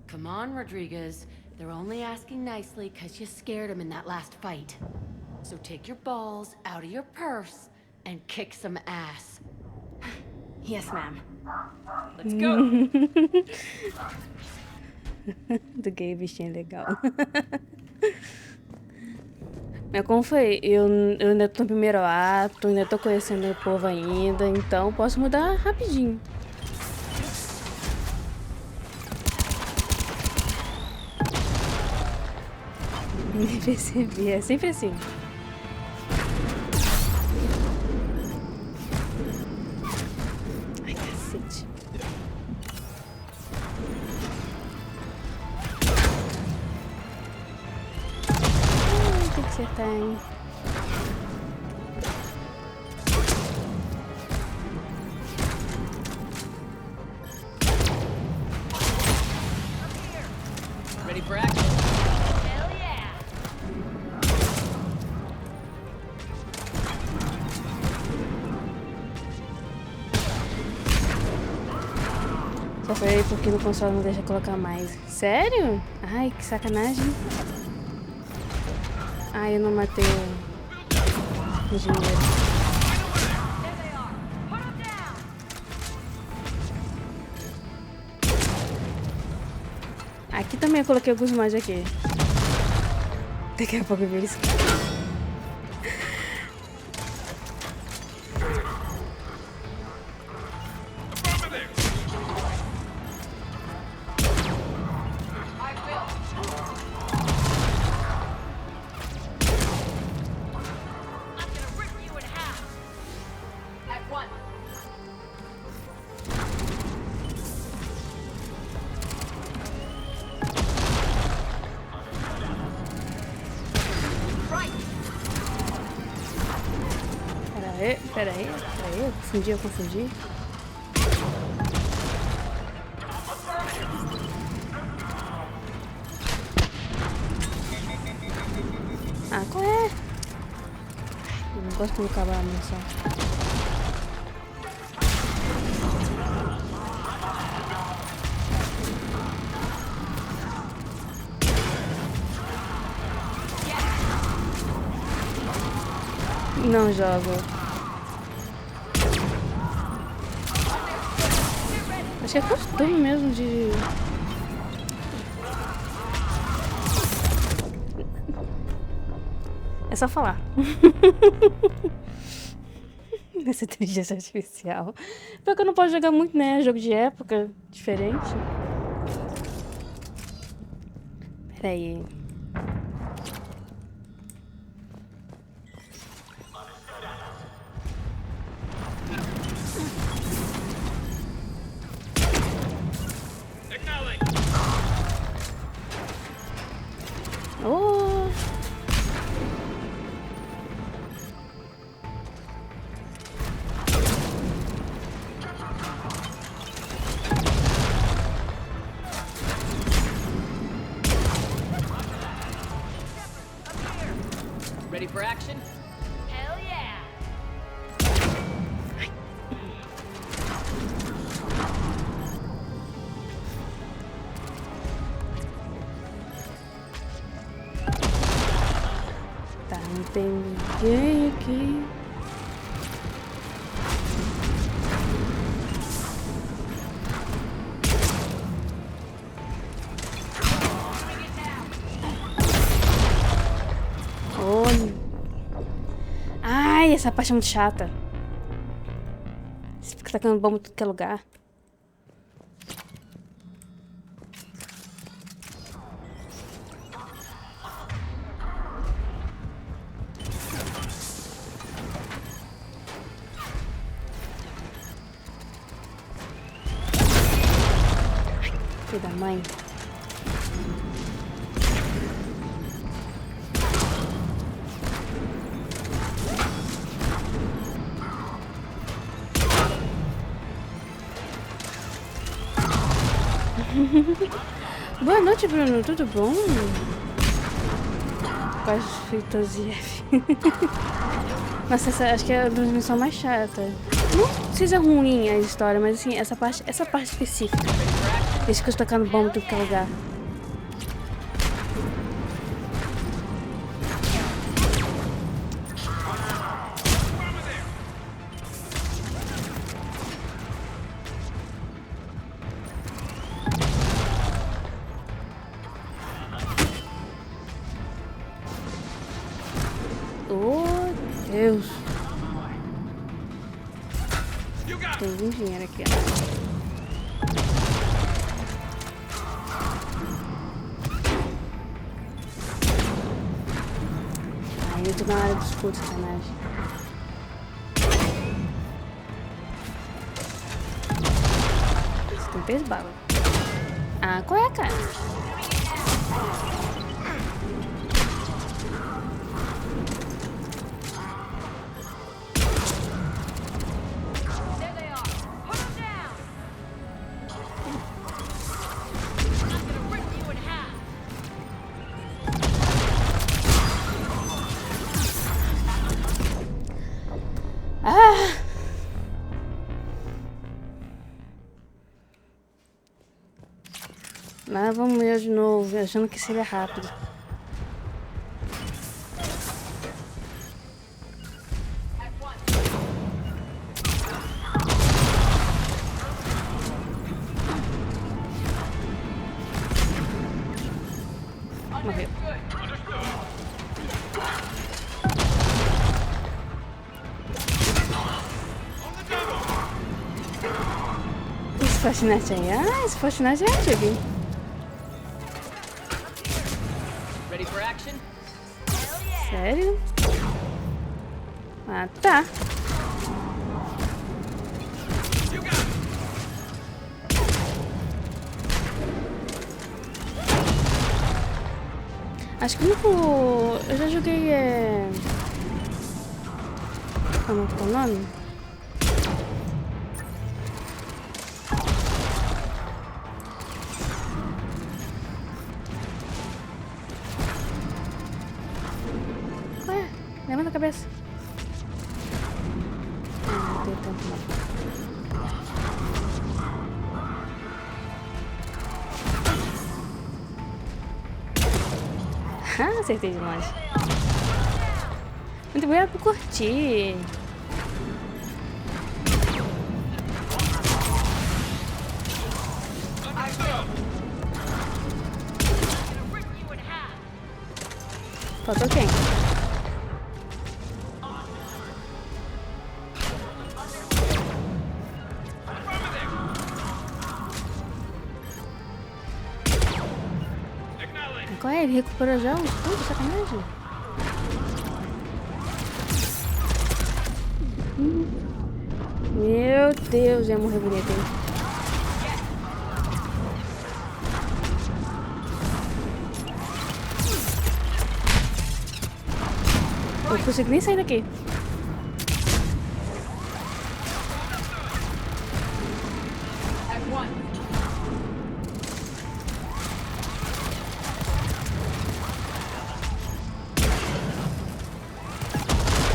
Come on, Rodriguez. They're only asking nicely because you scared them in that last fight. So take your balls out of your purse and kick some ass. Yes, ma'am. Let's go. Do gay bichinho legal. Mas como foi, eu ainda tô no primeiro ato, ainda tô conhecendo o povo ainda, então posso mudar rapidinho. Nem percebi, é sempre assim. Ai, cacete. Tem que acertar, hein? Ready for action? Hell yeah! Só falei porque no console não deixa colocar mais. Sério? Ai, que sacanagem. Ai, eu não matei o engenheiro. Aqui também eu coloquei alguns mods aqui. Daqui a pouco eu vi isso. Pera aí, eu confundi. Ah, qual é? Eu não gosto de acabar a missão. Não jogo. Acho que é costume mesmo de... É só falar. Essa inteligência artificial. Pior que eu não posso jogar muito, né? Jogo de época diferente. Pera aí. Oh! Ready for action? Hell yeah! Tá, não tem ninguém aqui. Olha. Ai, essa parte é muito chata. Você fica tacando bomba em tudo que é lugar. Filho da mãe. Boa noite, Bruno. Tudo bom? Paz, Fritos e F. Nossa, essa acho que é a missão mais chata. Não seja ruim a história, mas assim, essa parte específica. Eles ficam tocando bomba em tudo que é lugar. Oh, Deus. Tem um dinheiro aqui, ó. Ai, eu tô na área dos escudo, sacanagem. Você tem 3 balas. Ah, qual é, cara? Ah! Lá vamos eu de novo, achando que seria rápido. Morreu. Esse Fortnite aí. Ah, esse Fortnite é antigo. Ready for action? Sério? Ah, tá. Acho que o único... Eu já joguei... Como é que é o nome? Ué, levanta a cabeça. Não tem tanto não. Ah, acertei de longe. Muito bem, eu curti. Faltou quem? Qual é? Ele recuperou já o escudo? Sacanagem. Meu Deus, ia morrer bonito, hein? Eu não consigo nem sair daqui.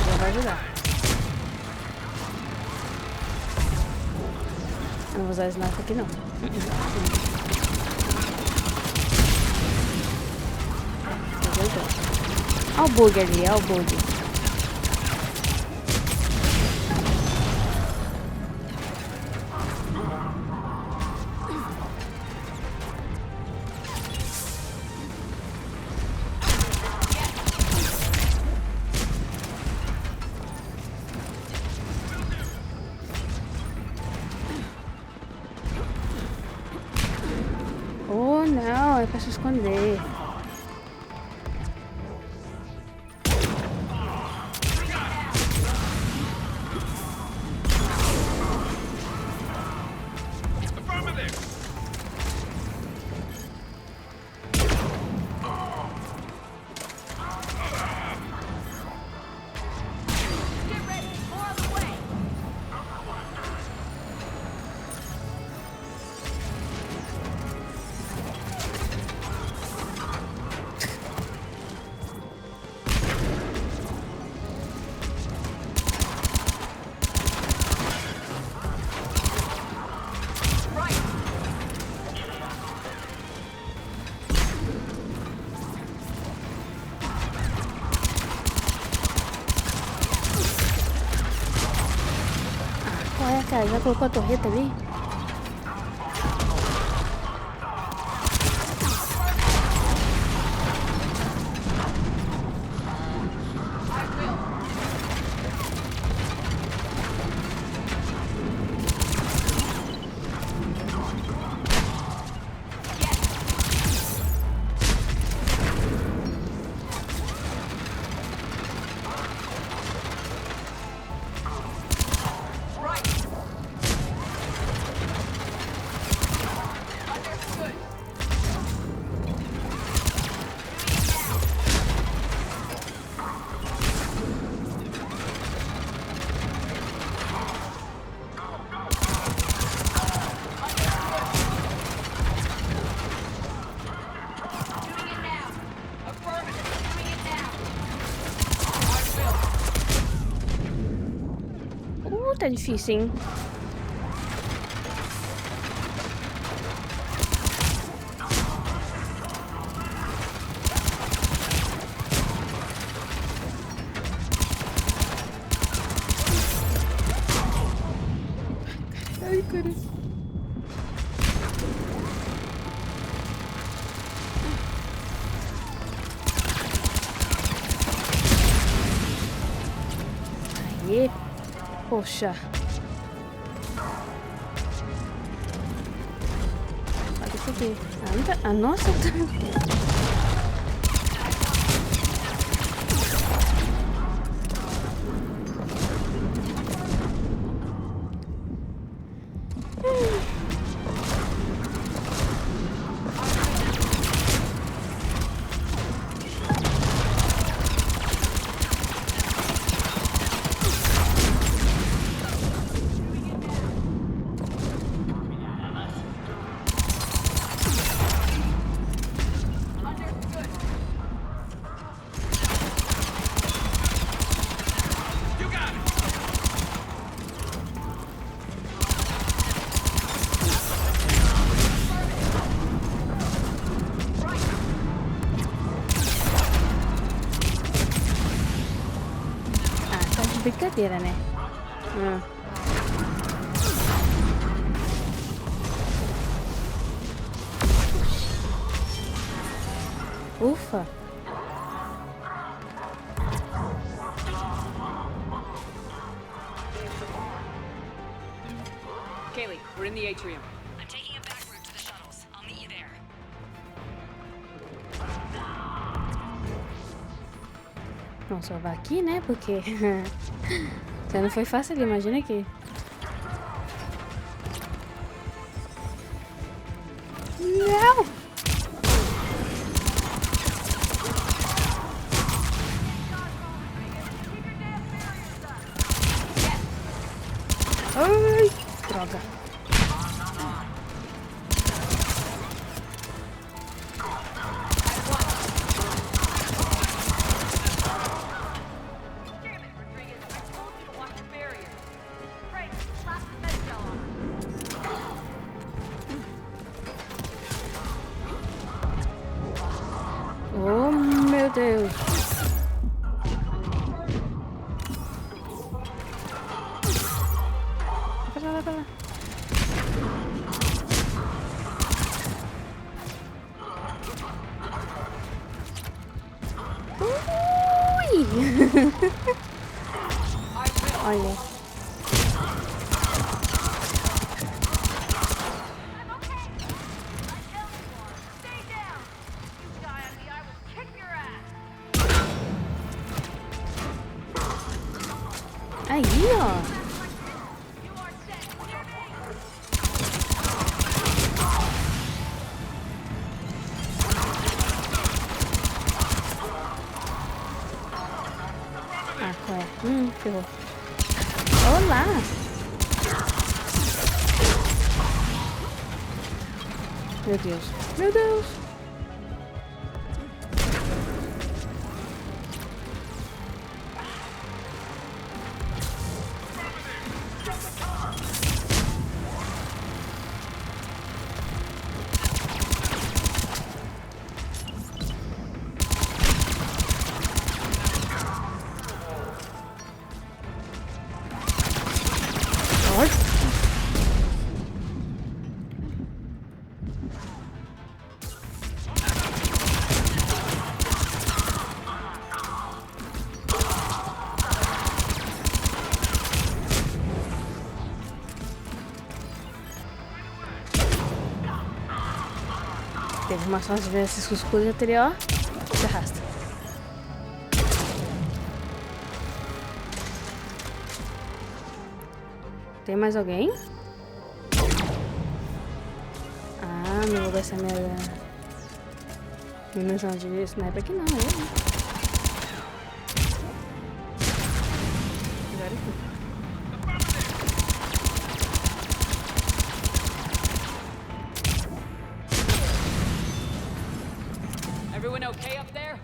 Já vai ajudar. Eu não vou usar sniper aqui não. Olha o bug ali, olha o bug. Oh não, é pra se esconder. Olha, cara, já colocou a torreta ali? Tá difícil, hein? Ai, cara. Aí. Poxa. Olha isso aqui. Ah, não tá... Ah, nossa, tá... Brincadeira, né? Ufa. Kaylee, we're in the atrium. I'm taking a back route to the shuttles. I'll meet you there. Vamos salvar aqui, né? Porque já não foi fácil ali, imagina aqui. Não! Ai, droga. Oh, meu Deus. Vai pra lá, vai pra lá. Ui! Olha. Aí, ó. Ah, ué. Ferrou. Olá! Meu Deus. Meu Deus! Teve uma chance de ver esses escudos já teria, ó. Se arrasta. Tem mais alguém? Ah, não vou gastar minha munição de sniper aqui não, né? Agora aqui. Everyone okay up there?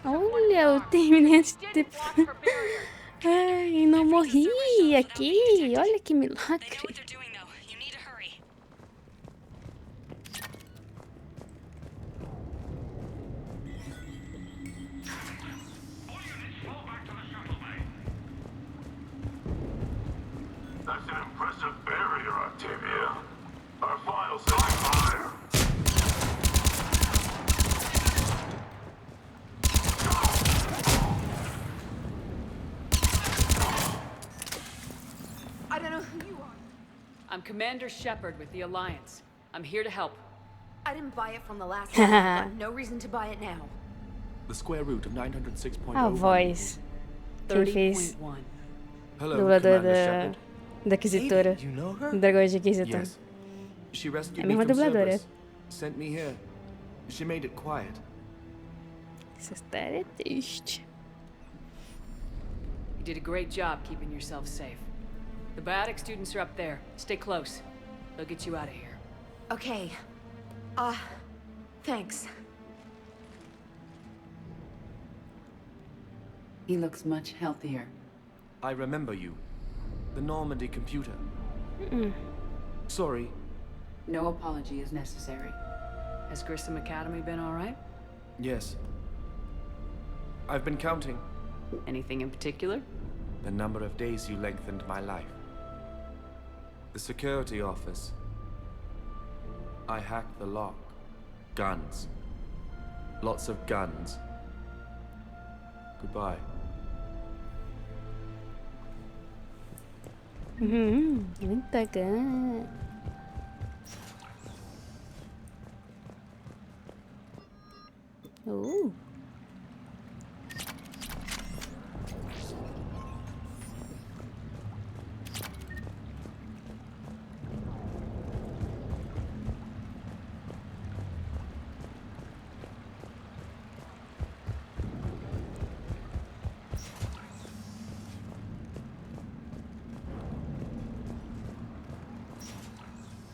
Olha, eu terminei de ter... Ai, não morri aqui. Olha que milagre. That's an impressive barrier, Octavia. Our files say fire. I don't know who you are. I'm Commander Shepard with the Alliance. I'm here to help. I didn't buy it from the last one, but no reason to buy it now. The square root of 906.0. A voz. Quem fez? Dublador da Inquisitora. Dragões de Inquisitor. Yes. She rescued É a me mesma from dubladora. Cerberus. Sent me here. She made it quiet. Essa história é triste. You did a great job keeping yourself safe. The biotic students are up there. Stay close. They'll get you out of here. Okay. Thanks. He looks much healthier. I remember you. The Normandy computer. Mm-mm. Sorry. No apology is necessary. Has Grissom Academy been all right? Yes. I've been counting. Anything in particular? The number of days you lengthened my life. The security office. I hacked the lock. Guns. Lots of guns. Goodbye. Muita gana.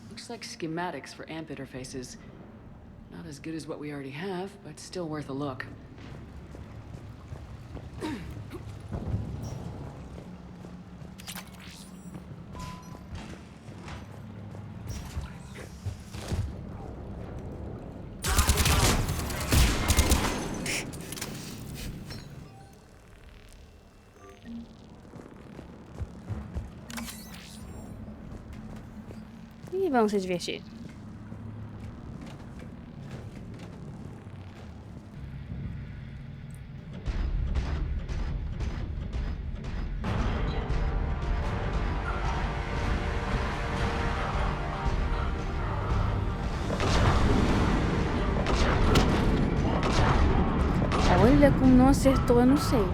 Looks like schematics for amp interfaces. Not as good as what we already have, but still worth a look. E vamos se divertir. Olha como não acertou, eu não sei.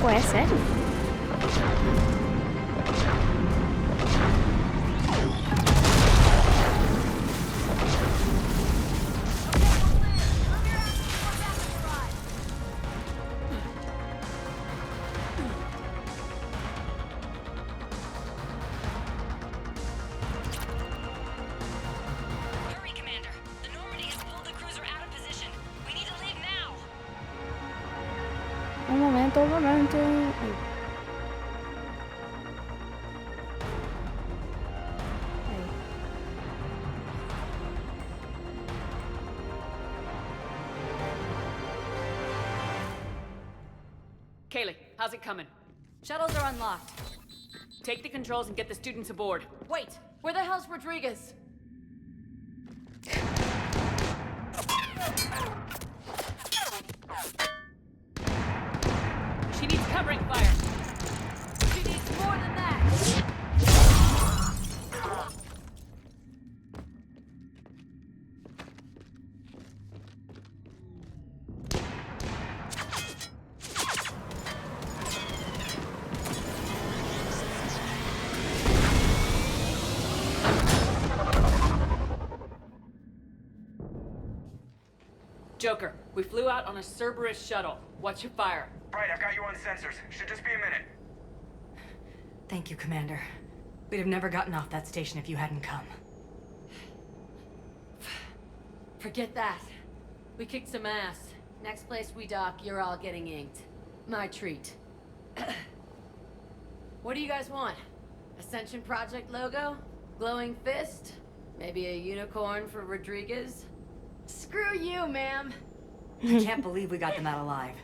Pô, é sério? Um momento. Ai. Kaylee, how's it coming? Shuttles are unlocked. Take the controls and get the students aboard. Wait, where the hell's Rodriguez? She needs covering fire. Joker, we flew out on a Cerberus shuttle. Watch your fire. Right, I've got you on sensors. Should just be a minute. Thank you, Commander. We'd have never gotten off that station if you hadn't come. Forget that. We kicked some ass. Next place we dock, you're all getting inked. My treat. What do you guys want? Ascension Project logo? Glowing fist? Maybe a unicorn for Rodriguez? Screw you, ma'am! I can't believe we got them out alive.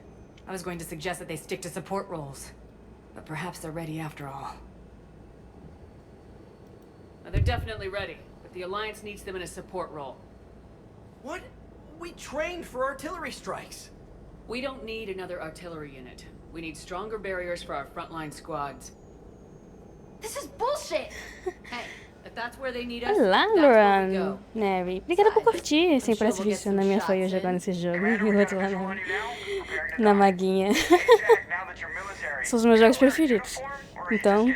I was going to suggest that they stick to support roles. But perhaps they're ready after all. They're definitely ready, but the Alliance needs them in a support role. What? We trained for artillery strikes. We don't need another artillery unit. We need stronger barriers for our frontline squads. This is bullshit! Hey, if that's where they need us, Olá, that's where we Luan. go. Neve. Obrigada por curtir. Sempre essa vídeo na minha foi eu jogando esse jogo. E o outro lá na maguinha. São os meus jogos preferidos. Então.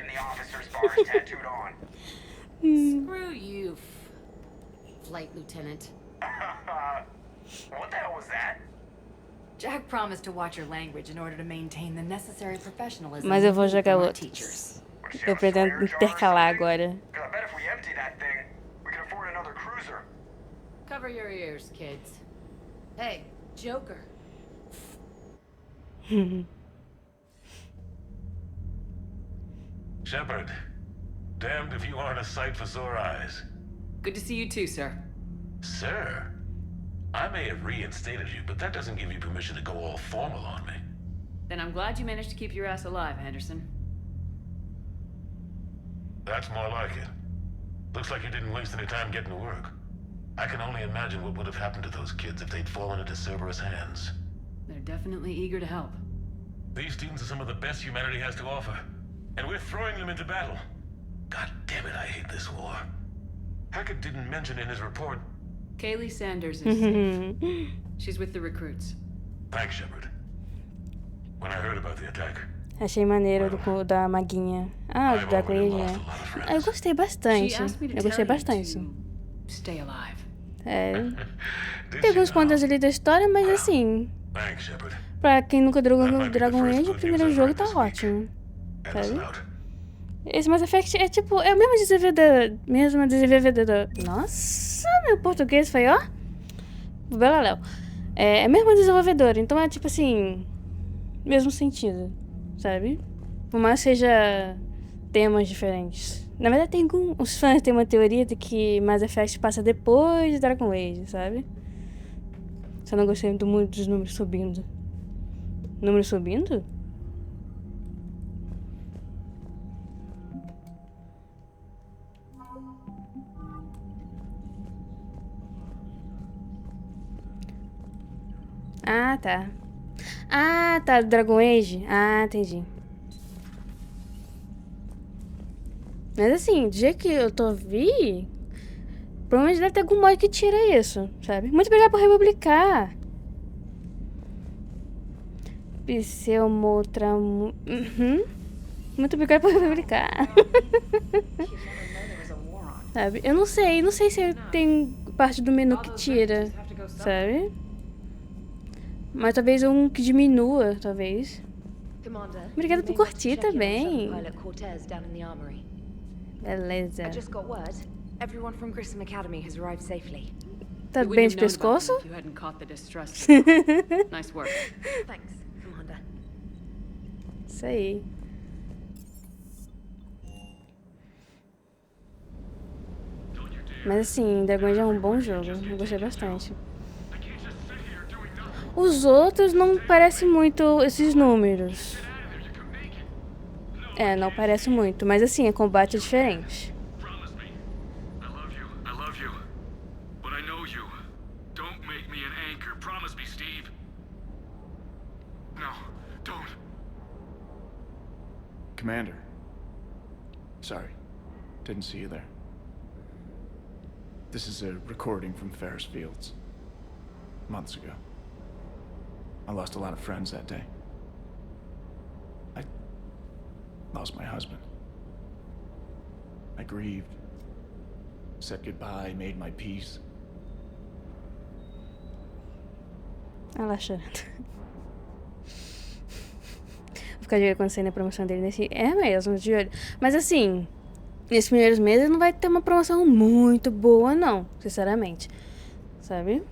Screw you, Flight Lieutenant. What the hell was that? Jack promised to watch your language in order to maintain the necessary professionalism. Mas eu vou jogar from our outros. teachers. Eu pretendo intercalar agora. I bet if we empty that thing, we can afford another cruiser. Cover your ears, kids. Hey, Joker. Shepard, damned if you aren't a sight for sore eyes. Good to see you too, sir. Sir? I may have reinstated you, but that doesn't give you permission to go all formal on me. Then I'm glad you managed to keep your ass alive, Henderson. That's more like it. Looks like you didn't waste any time getting to work. I can only imagine what would have happened to those kids if they'd fallen into Cerberus' hands. They're definitely eager to help. These students are some of the best humanity has to offer, and we're throwing them into battle. God damn it, I hate this war. Hackett didn't mention in his report. Kaylee Sanders is safe. She's with the recruits. Thanks, Shepard. When I heard about the attack, Achei maneiro da maguinha. Ah, da coelhinha. Eu gostei bastante. Eu gostei bastante. Stay alive. É. Tem alguns pontos ali da história, mas assim. Pra quem nunca jogou Dragon Age, o primeiro jogo tá ótimo. Sabe? Esse Mass Effect é tipo. É o mesmo desenvolvedor. Nossa, meu português foi, ó. Belaléu. É o mesmo desenvolvedor, então é tipo assim. Mesmo sentido. Sabe? Por mais que seja temas diferentes. Na verdade, tem os fãs têm uma teoria de que Mass Effect passa depois de Dragon Age, sabe? Só não gostei muito dos números subindo. Números subindo? Ah, tá. Ah, tá, do Dragon Age. Ah, entendi. Mas assim, do jeito que eu tô vi, provavelmente deve ter algum mod que tira isso, sabe? Muito obrigado por republicar. Pseumotramu... Muito obrigado por republicar. Sabe? Eu não sei se tem parte do menu que tira, sabe? Mas talvez um que diminua, talvez. Obrigada por curtir também. Beleza. Tá bem de pescoço? Nice work. Isso aí. Mas assim, Dragon Age é um bom jogo. Eu gostei bastante. Os outros não parecem muito esses números. É, não parece muito. Mas assim, a combate é diferente. Commander. Sorry. Didn't see you there. This is a recording from Ferris Fields. Months ago. I lost a lot of friends that day. I lost my husband. I grieved, said goodbye, made my peace. Olha lá chorando. Vou ficar de olho quando sair na promoção dele nesse... É mesmo, de olho. Mas assim, nesses primeiros meses não vai ter uma promoção muito boa, não. Sinceramente. Sabe?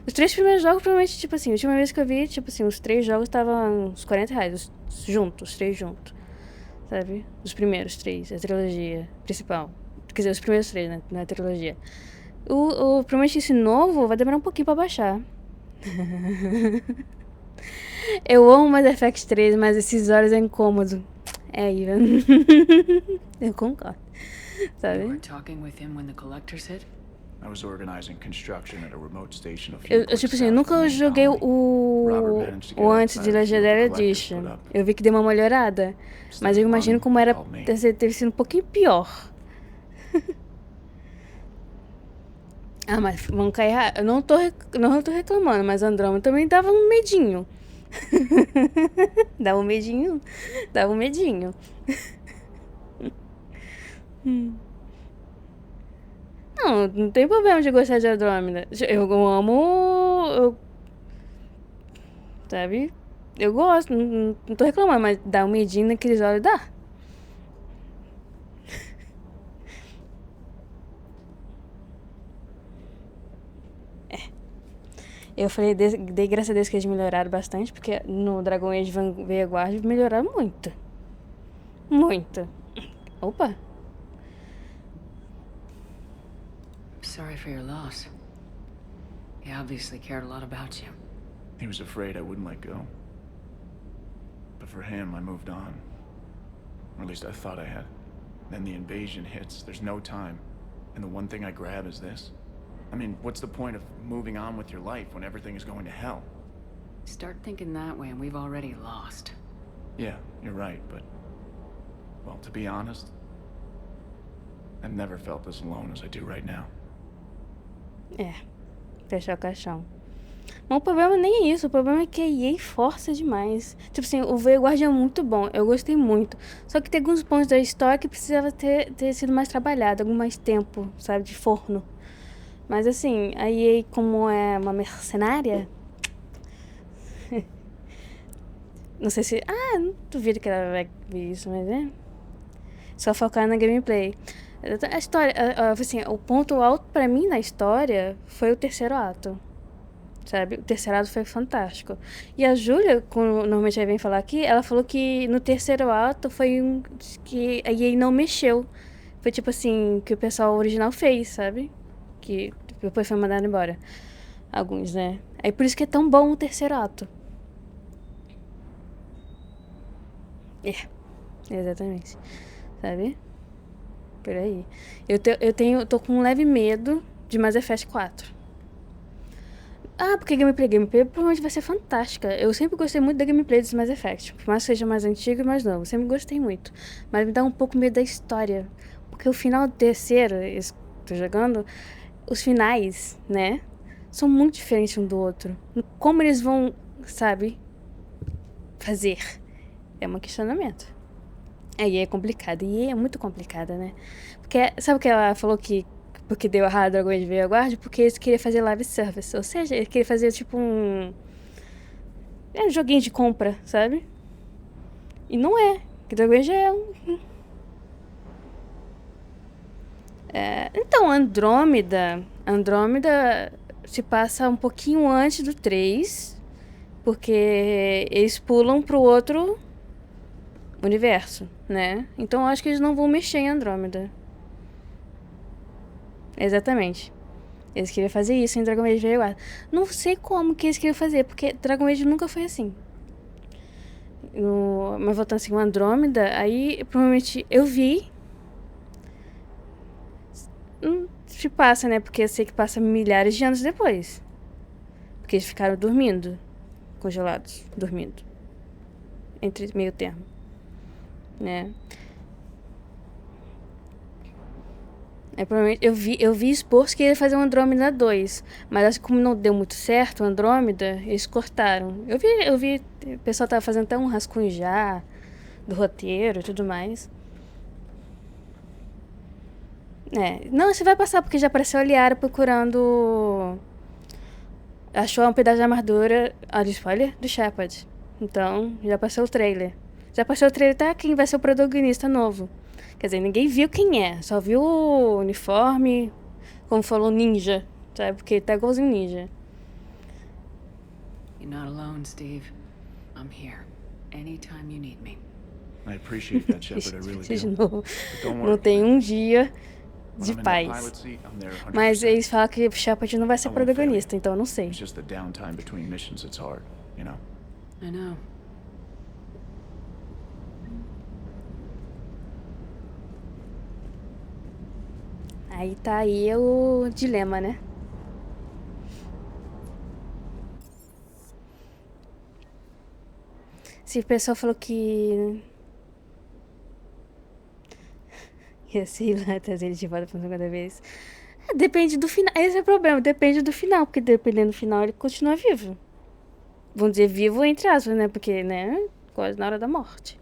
Os 3 primeiros jogos, provavelmente, tipo assim, a última vez que eu vi, tipo assim, os 3 jogos estavam uns R$40. Os 3 juntos. Sabe? Os primeiros 3, a trilogia principal. Quer dizer, os primeiros 3, né? Na trilogia. Provavelmente esse novo vai demorar um pouquinho pra baixar. Eu amo Mass Effect 3, mas esses olhos é incômodo. É, Ivan. Eu concordo. Sabe? You were talking with him when the collectors hit? I was organizing construction at a remote station a few Eu, clicks tipo assim, eu south of the nunca main joguei colony. Robert managed to get o antes outside de of the field Legendary the collectors put Edition. up. Eu vi que deu uma melhorada. Mas eu imagino como era ter sido um pouquinho pior. Ah, mas vão cair. Eu não tô reclamando, mas Andrômeda também dava um medinho. Dava um medinho. Dava um medinho. Não, não tem problema de gostar de Andrômeda. Eu amo. Sabe? Eu gosto, não tô reclamando, mas dá um medinho naqueles olhos, dá. Eu falei, dei graças a Deus que eles melhoraram bastante, porque no Dragon Age Vanguard melhoraram muito. Muito. Opa. Sorry for your loss. He obviously cared a lot about you. He was afraid I wouldn't let go. But for him, I moved on. Or at least I thought I had. Then the invasion hits, there's no time. And the one thing I grab is this. I mean, what's the point of moving on with your life when everything is going to hell? Start thinking that way and we've already lost. Yeah, you're right, but... Well, to be honest, I've never felt as alone as I do right now. É, fechar o caixão. Mas o problema nem é isso, o problema é que a EA força demais. Tipo assim, o Vanguard é muito bom, eu gostei muito. Só que tem alguns pontos da história que precisava ter sido mais trabalhado, algum mais tempo, sabe, de forno. Mas assim, a EA, como é uma mercenária... Não sei se... Ah, não duvido que ela vai ver isso, mas é... Só focar na gameplay. A história... Assim, o ponto alto pra mim na história foi o terceiro ato. Sabe? O terceiro ato foi fantástico. E a Júlia, quando normalmente ela vem falar aqui, ela falou que no terceiro ato foi que a EA não mexeu. Foi tipo assim, que o pessoal original fez, sabe? Que depois foi mandado embora. Alguns, né? Aí por isso que é tão bom o terceiro ato. É, exatamente. Sabe? Por aí. Eu tô com um leve medo de Mass Effect 4. Ah, porque gameplay provavelmente vai ser fantástica. Eu sempre gostei muito da gameplay dos Mass Effect. Por mais que seja mais antigo e mais novo. Sempre gostei muito. Mas me dá um pouco medo da história. Porque o final do terceiro, tô jogando, os finais, né? São muito diferentes um do outro. Como eles vão, sabe? Fazer. É um questionamento. Aí é complicado. E é muito complicada, né? Porque, sabe o que ela falou que... Porque deu errado Dragon Age Vanguard? Porque eles queriam fazer live service. Ou seja, eles queriam fazer tipo um... É um joguinho de compra, sabe? E não é. Que Dragon Age é um... Então, Andrômeda se passa um pouquinho antes do 3. Porque eles pulam pro outro universo, né? Então eu acho que eles não vão mexer em Andrômeda. Exatamente. Eles queriam fazer isso em Dragon Age Vanguard. Não sei como que eles queriam fazer, porque Dragon Age nunca foi assim. Mas voltando assim, o Andrômeda, aí provavelmente eu vi. Se passa, né? Porque eu sei que passa milhares de anos depois. Porque eles ficaram dormindo. Congelados. Dormindo. Entre meio termo. Né? É, provavelmente eu vi esforço que ia fazer o Andrômeda 2, mas acho que como não deu muito certo o Andrômeda, eles cortaram. Eu vi o pessoal tava fazendo até um rascunho já do roteiro e tudo mais. Não, você vai passar porque já apareceu a Liara procurando achou um pedaço de armadura, olha, spoiler, do Shepard. Então, já passou o trailer. Já passou o trailer, tá? Quem vai ser o protagonista novo. Quer dizer, ninguém viu quem é. Só viu o uniforme, como falou, ninja. Sabe? Porque tá igualzinho ninja. You're not alone, Steve. I'm here. Anytime you need me. I appreciate that, Shepard, I really De do. novo, But don't não worry. tem um dia When de I'm in that paz. pilot seat, I'm there 100%. Mas eles falam que o Shepard não vai ser I won't fail you. protagonista, então eu não sei. It's just the downtime between missions that's hard, you know? I know. Aí tá aí o dilema, né? Se o pessoal falou que ia ser lá trazer ele de volta pra segunda vez. Depende do final. Esse é o problema, depende do final, porque dependendo do final ele continua vivo. Vamos dizer vivo entre aspas, né? Porque, né? Quase na hora da morte.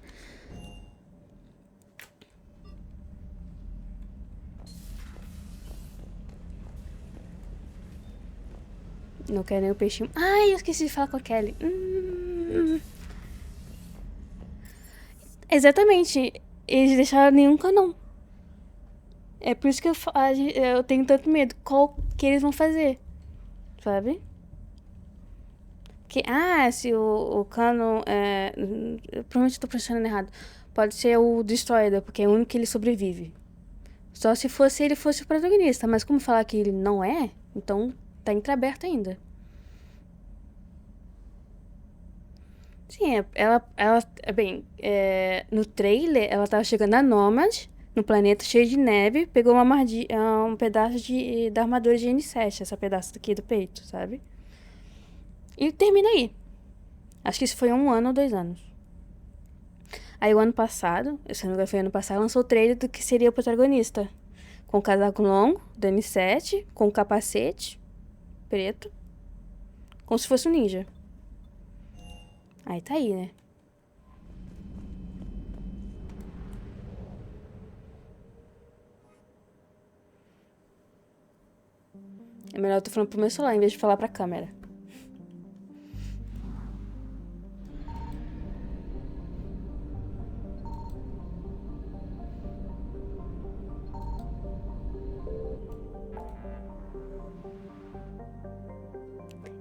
Não quero nem o peixinho. Ai, eu esqueci de falar com a Kelly. Exatamente. Eles deixaram nenhum canon. É por isso que eu tenho tanto medo. Qual que eles vão fazer? Sabe? Que, se o canon é... Provavelmente estou pensando errado. Pode ser o Destroyer, porque é o único que ele sobrevive. Só se fosse ele fosse o protagonista. Mas como falar que ele não é, então tá entreaberto ainda. Sim, no trailer, ela tava chegando a Nomad, no planeta cheio de neve, pegou um pedaço da armadura de N7, esse pedaço aqui do peito, sabe? E termina aí. Acho que isso foi 1 ano ou 2 anos. Aí o ano passado, se não me engano foi ano passado, lançou o trailer do que seria o protagonista. Com o casaco longo, do N7, com o capacete preto, como se fosse um ninja. Aí tá aí, né? É melhor eu tô falando pro meu celular em vez de falar pra câmera.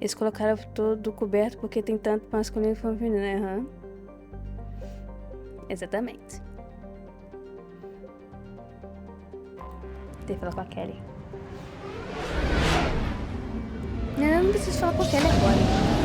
Eles colocaram todo coberto porque tem tanto masculino e feminino, né? Uhum. Exatamente. Tem que falar com a Kelly. Eu não preciso falar com a Kelly agora.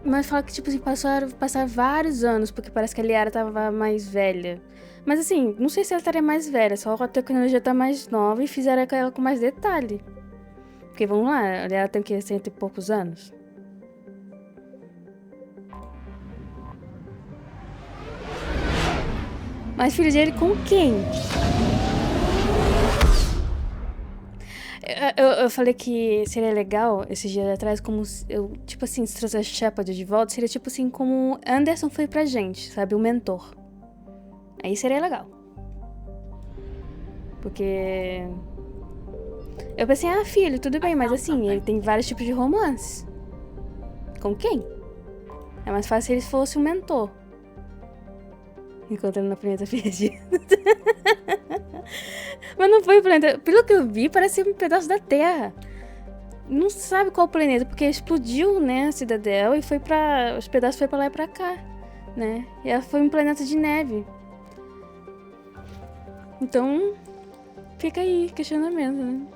Mas fala que, tipo assim, passaram vários anos, porque parece que a Liara tava mais velha. Mas assim, não sei se ela estaria mais velha, só a tecnologia tá mais nova e fizeram ela com mais detalhe. Porque, vamos lá, a Liara tem o quê? 100 e poucos anos? Mas filho dele com quem? Eu falei que seria legal, esses dias atrás, como eu, tipo assim, se trouxesse Shepard de volta, seria tipo assim, como Anderson foi pra gente, sabe? O mentor. Aí seria legal. Porque... eu pensei, filho, tudo bem, mas assim, ele tem vários tipos de romance. Com quem? É mais fácil se ele fosse um mentor. Encontrando na planeta perdida. Mas não foi o planeta. Pelo que eu vi, parece um pedaço da Terra. Não sabe qual planeta, porque explodiu, né, a cidadela e foi pra... os pedaços foi pra lá e pra cá, né? E ela foi um planeta de neve. Então, fica aí, questionamento, né?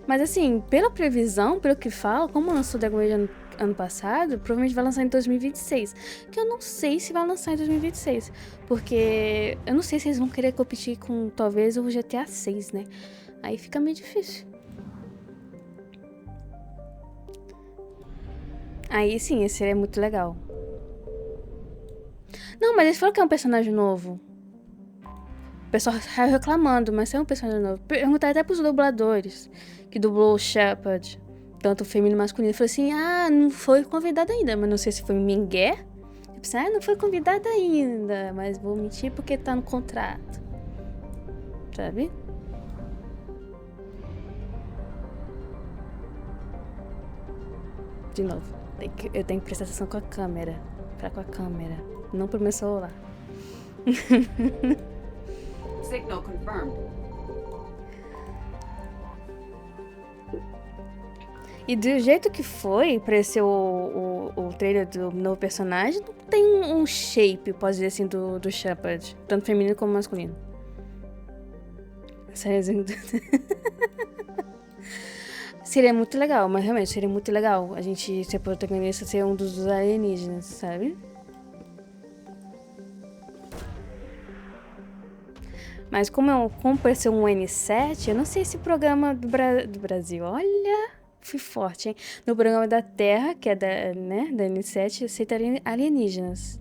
Mas assim, pela previsão, pelo que fala, como lançou Dragon Age ano passado, provavelmente vai lançar em 2026. Que eu não sei se vai lançar em 2026. Porque eu não sei se eles vão querer competir com, talvez, o GTA 6, né? Aí fica meio difícil. Aí sim, esse seria muito legal. Não, mas eles falaram que é um personagem novo. O pessoal saiu reclamando, mas é um personagem novo. Perguntar até pros dubladores que dublou o Shepard tanto feminino e masculino. Eu falei assim, não foi convidado ainda, mas não sei se foi mingué. Eu pensei, não foi convidado ainda, mas vou mentir porque tá no contrato. Sabe? De novo, eu tenho que prestar atenção com a câmera. Pra com a câmera, não pro meu celular. Signal confirmed. E do jeito que foi, pareceu o trailer do novo personagem, não tem um shape, pode dizer assim, do Shepard. Tanto feminino como masculino. Sério. Seria muito legal, mas realmente seria muito legal a gente ser protagonista, ser um dos alienígenas, sabe? Mas como pareceu um N7, eu não sei se o programa do Brasil, olha, fui forte, hein? No programa da Terra, que é da N7, aceitaria alienígenas.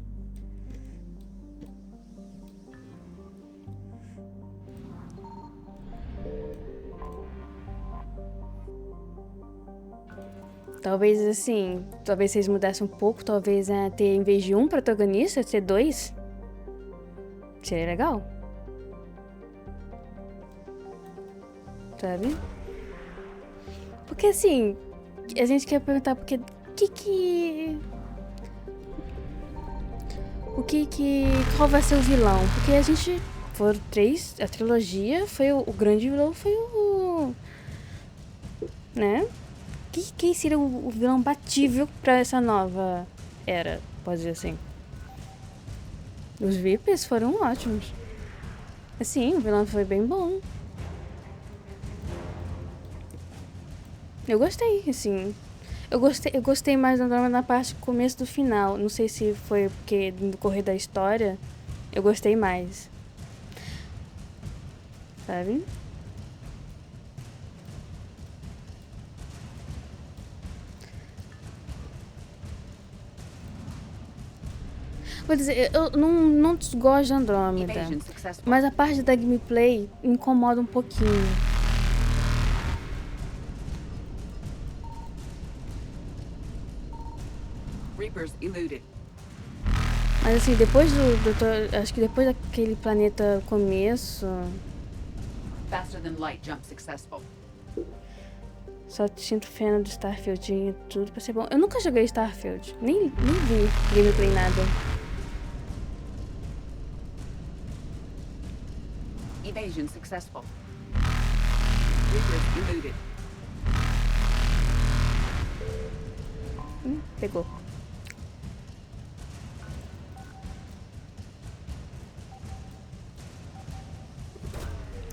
Talvez assim, talvez vocês mudassem um pouco, talvez ter em vez de um protagonista, ter dois. Seria legal. Sabe? Porque assim, a gente quer perguntar porque qual vai ser o vilão? Porque a gente foram três, a trilogia foi o grande vilão foi o, né? Quem seria o vilão batível pra essa nova era, pode dizer assim? Os Vipers foram ótimos. Assim, o vilão foi bem bom. Eu gostei, assim. Eu gostei mais da drama na parte do começo do final. Não sei se foi porque no decorrer da história eu gostei mais. Sabe? Vou dizer, eu não desgosto de Andrômeda, mas a parte da gameplay me incomoda um pouquinho. Reapers eluded. Mas assim, depois acho que depois daquele planeta começo... Faster than light jump successful. Só sinto pena do Starfield e tudo pra ser bom. Eu nunca joguei Starfield, nem vi gameplay nada. Evasion successful. Reapers eluded. Pegou.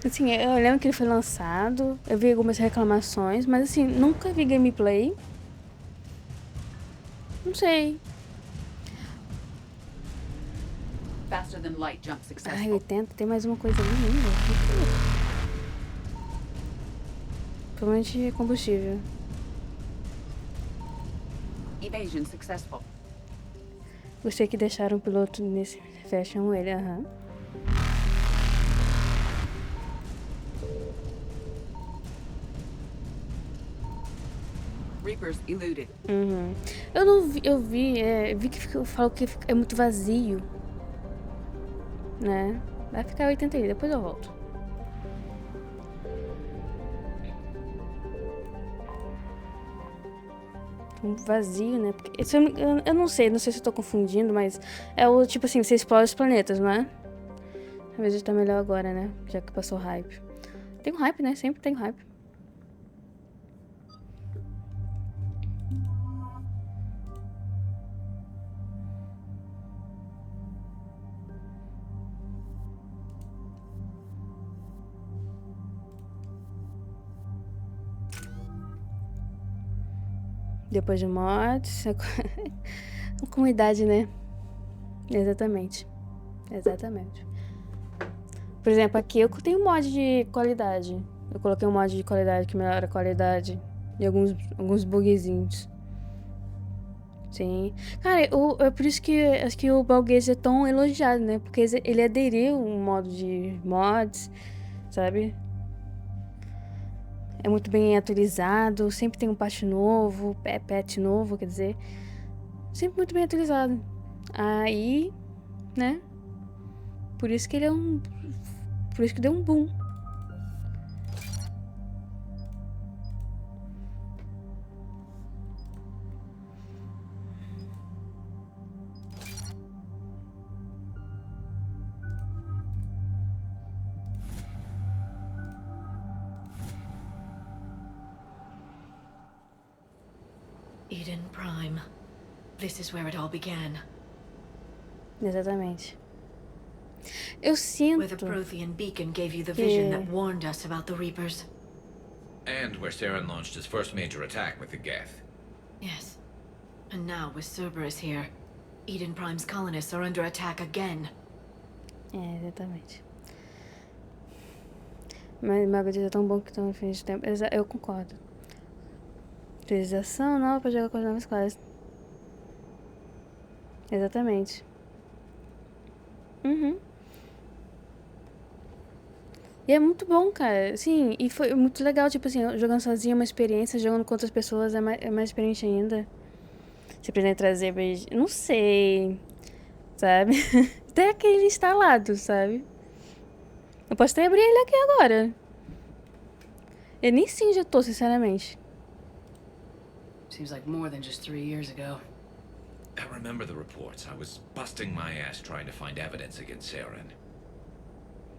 Assim, eu lembro que ele foi lançado, eu vi algumas reclamações, mas assim, nunca vi gameplay. Não sei. Faster than light jump successful. Ai, 80, tem mais uma coisa ali ainda. Provavelmente é combustível. Evasion successful. Gostei que deixaram o piloto nesse. Fecham ele, aham. Reapers eluded. Uhum. Eu não vi, vi que falou que é muito vazio. Né? Vai ficar 80 aí, depois eu volto. Vazio, né? Porque, eu não sei se eu tô confundindo, mas é o tipo assim, você explora os planetas, não é? Às vezes tá melhor agora, né? Já que passou hype. Tem um hype, né? Sempre tem hype. Depois de mods, comunidade, né? Exatamente. Exatamente. Por exemplo, aqui eu tenho um mod de qualidade. Eu coloquei um mod de qualidade que melhora a qualidade e alguns bugzinhos. Sim. Cara, é por isso que acho que o Balguês é tão elogiado, né? Porque ele aderiu um modo de mods, sabe? é muito bem atualizado, sempre tem um patch novo, patch novo, quer dizer, sempre muito bem atualizado. Aí, né? Por isso que ele é por isso que deu um boom. Eden Prime. This is where it all began. Exatamente. Eu sinto Where the Prothean beacon gave you the vision that warned us about the Reapers. And where Saren launched his first major attack with the Geth. Yes. And now, with Cerberus here, Eden Prime's colonists are under attack again. Exatamente. Mas Mago é tão bom que estão em fim de tempo. Eu concordo. Utilização nova para jogar com as novas classes. Exatamente. E é muito bom, cara. Sim, e foi muito legal, tipo assim, jogando sozinho é uma experiência, jogando com outras pessoas é mais experiente ainda. Você pretende trazer beijo? Não sei. Sabe? Até aquele instalado, sabe? Eu posso até abrir ele aqui agora. Eu nem sei onde eu tô, sinceramente. Seems like more than just 3 years ago. I remember the reports. I was busting my ass trying to find evidence against Saren.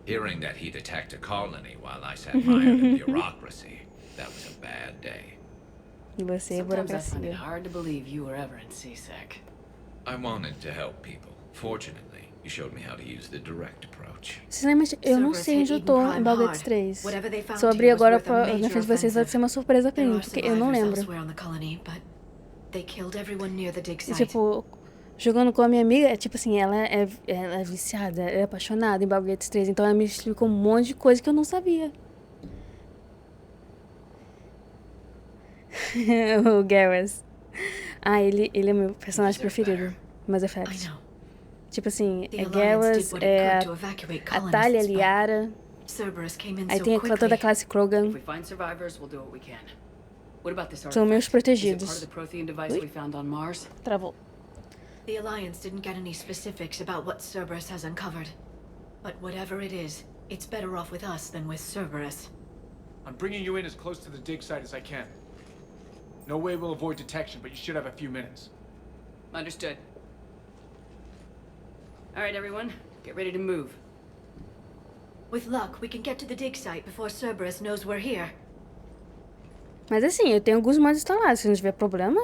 Hearing that he'd attacked a colony while I sat mired in bureaucracy, that was a bad day. Você é Sometimes I find it burocracia. hard to believe you were ever in C-Sec. I wanted to help people. Fortunately, you showed me how to use the direct approach. Sinceramente, eu não sei onde eu tô em Baldur's 3. Se eu abrir agora na frente de vocês, vai ser uma surpresa pra mim, porque eu não lembro. E, tipo, jogando com a minha amiga, é tipo assim, ela é viciada, ela é apaixonada em Baldur's 3, então ela me explicou um monte de coisa que eu não sabia. O Garrus. Ah, ele é meu personagem preferido. Mass Effect. Tipo assim, é Garrus, é a Talia, a Liara. Aí tem toda a classe Krogan. If we find survivors, we'll do what we can. What about this São meus artifact? Is it protegidos. part of the Prothean device we found on Mars? Travou. The Alliance didn't get any specifics about what Cerberus has uncovered. But whatever it is, it's better off with us than with Cerberus. I'm bringing you in as close to the dig site as I can. No way we'll avoid detection, but you should have a few minutes. Understood. All right, everyone, get ready to move. With luck, we can get to the dig site before Cerberus knows we're here. Mas assim, eu tenho alguns mods instalados, se não tiver problema.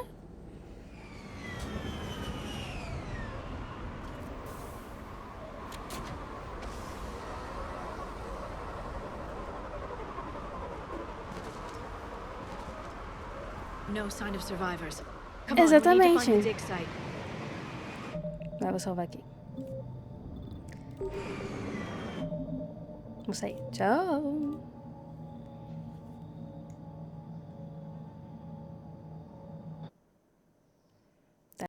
No sign of survivors. Come on, we need to Exatamente. find the dig site. Vai, vou salvar aqui. Vou sair. Tchau.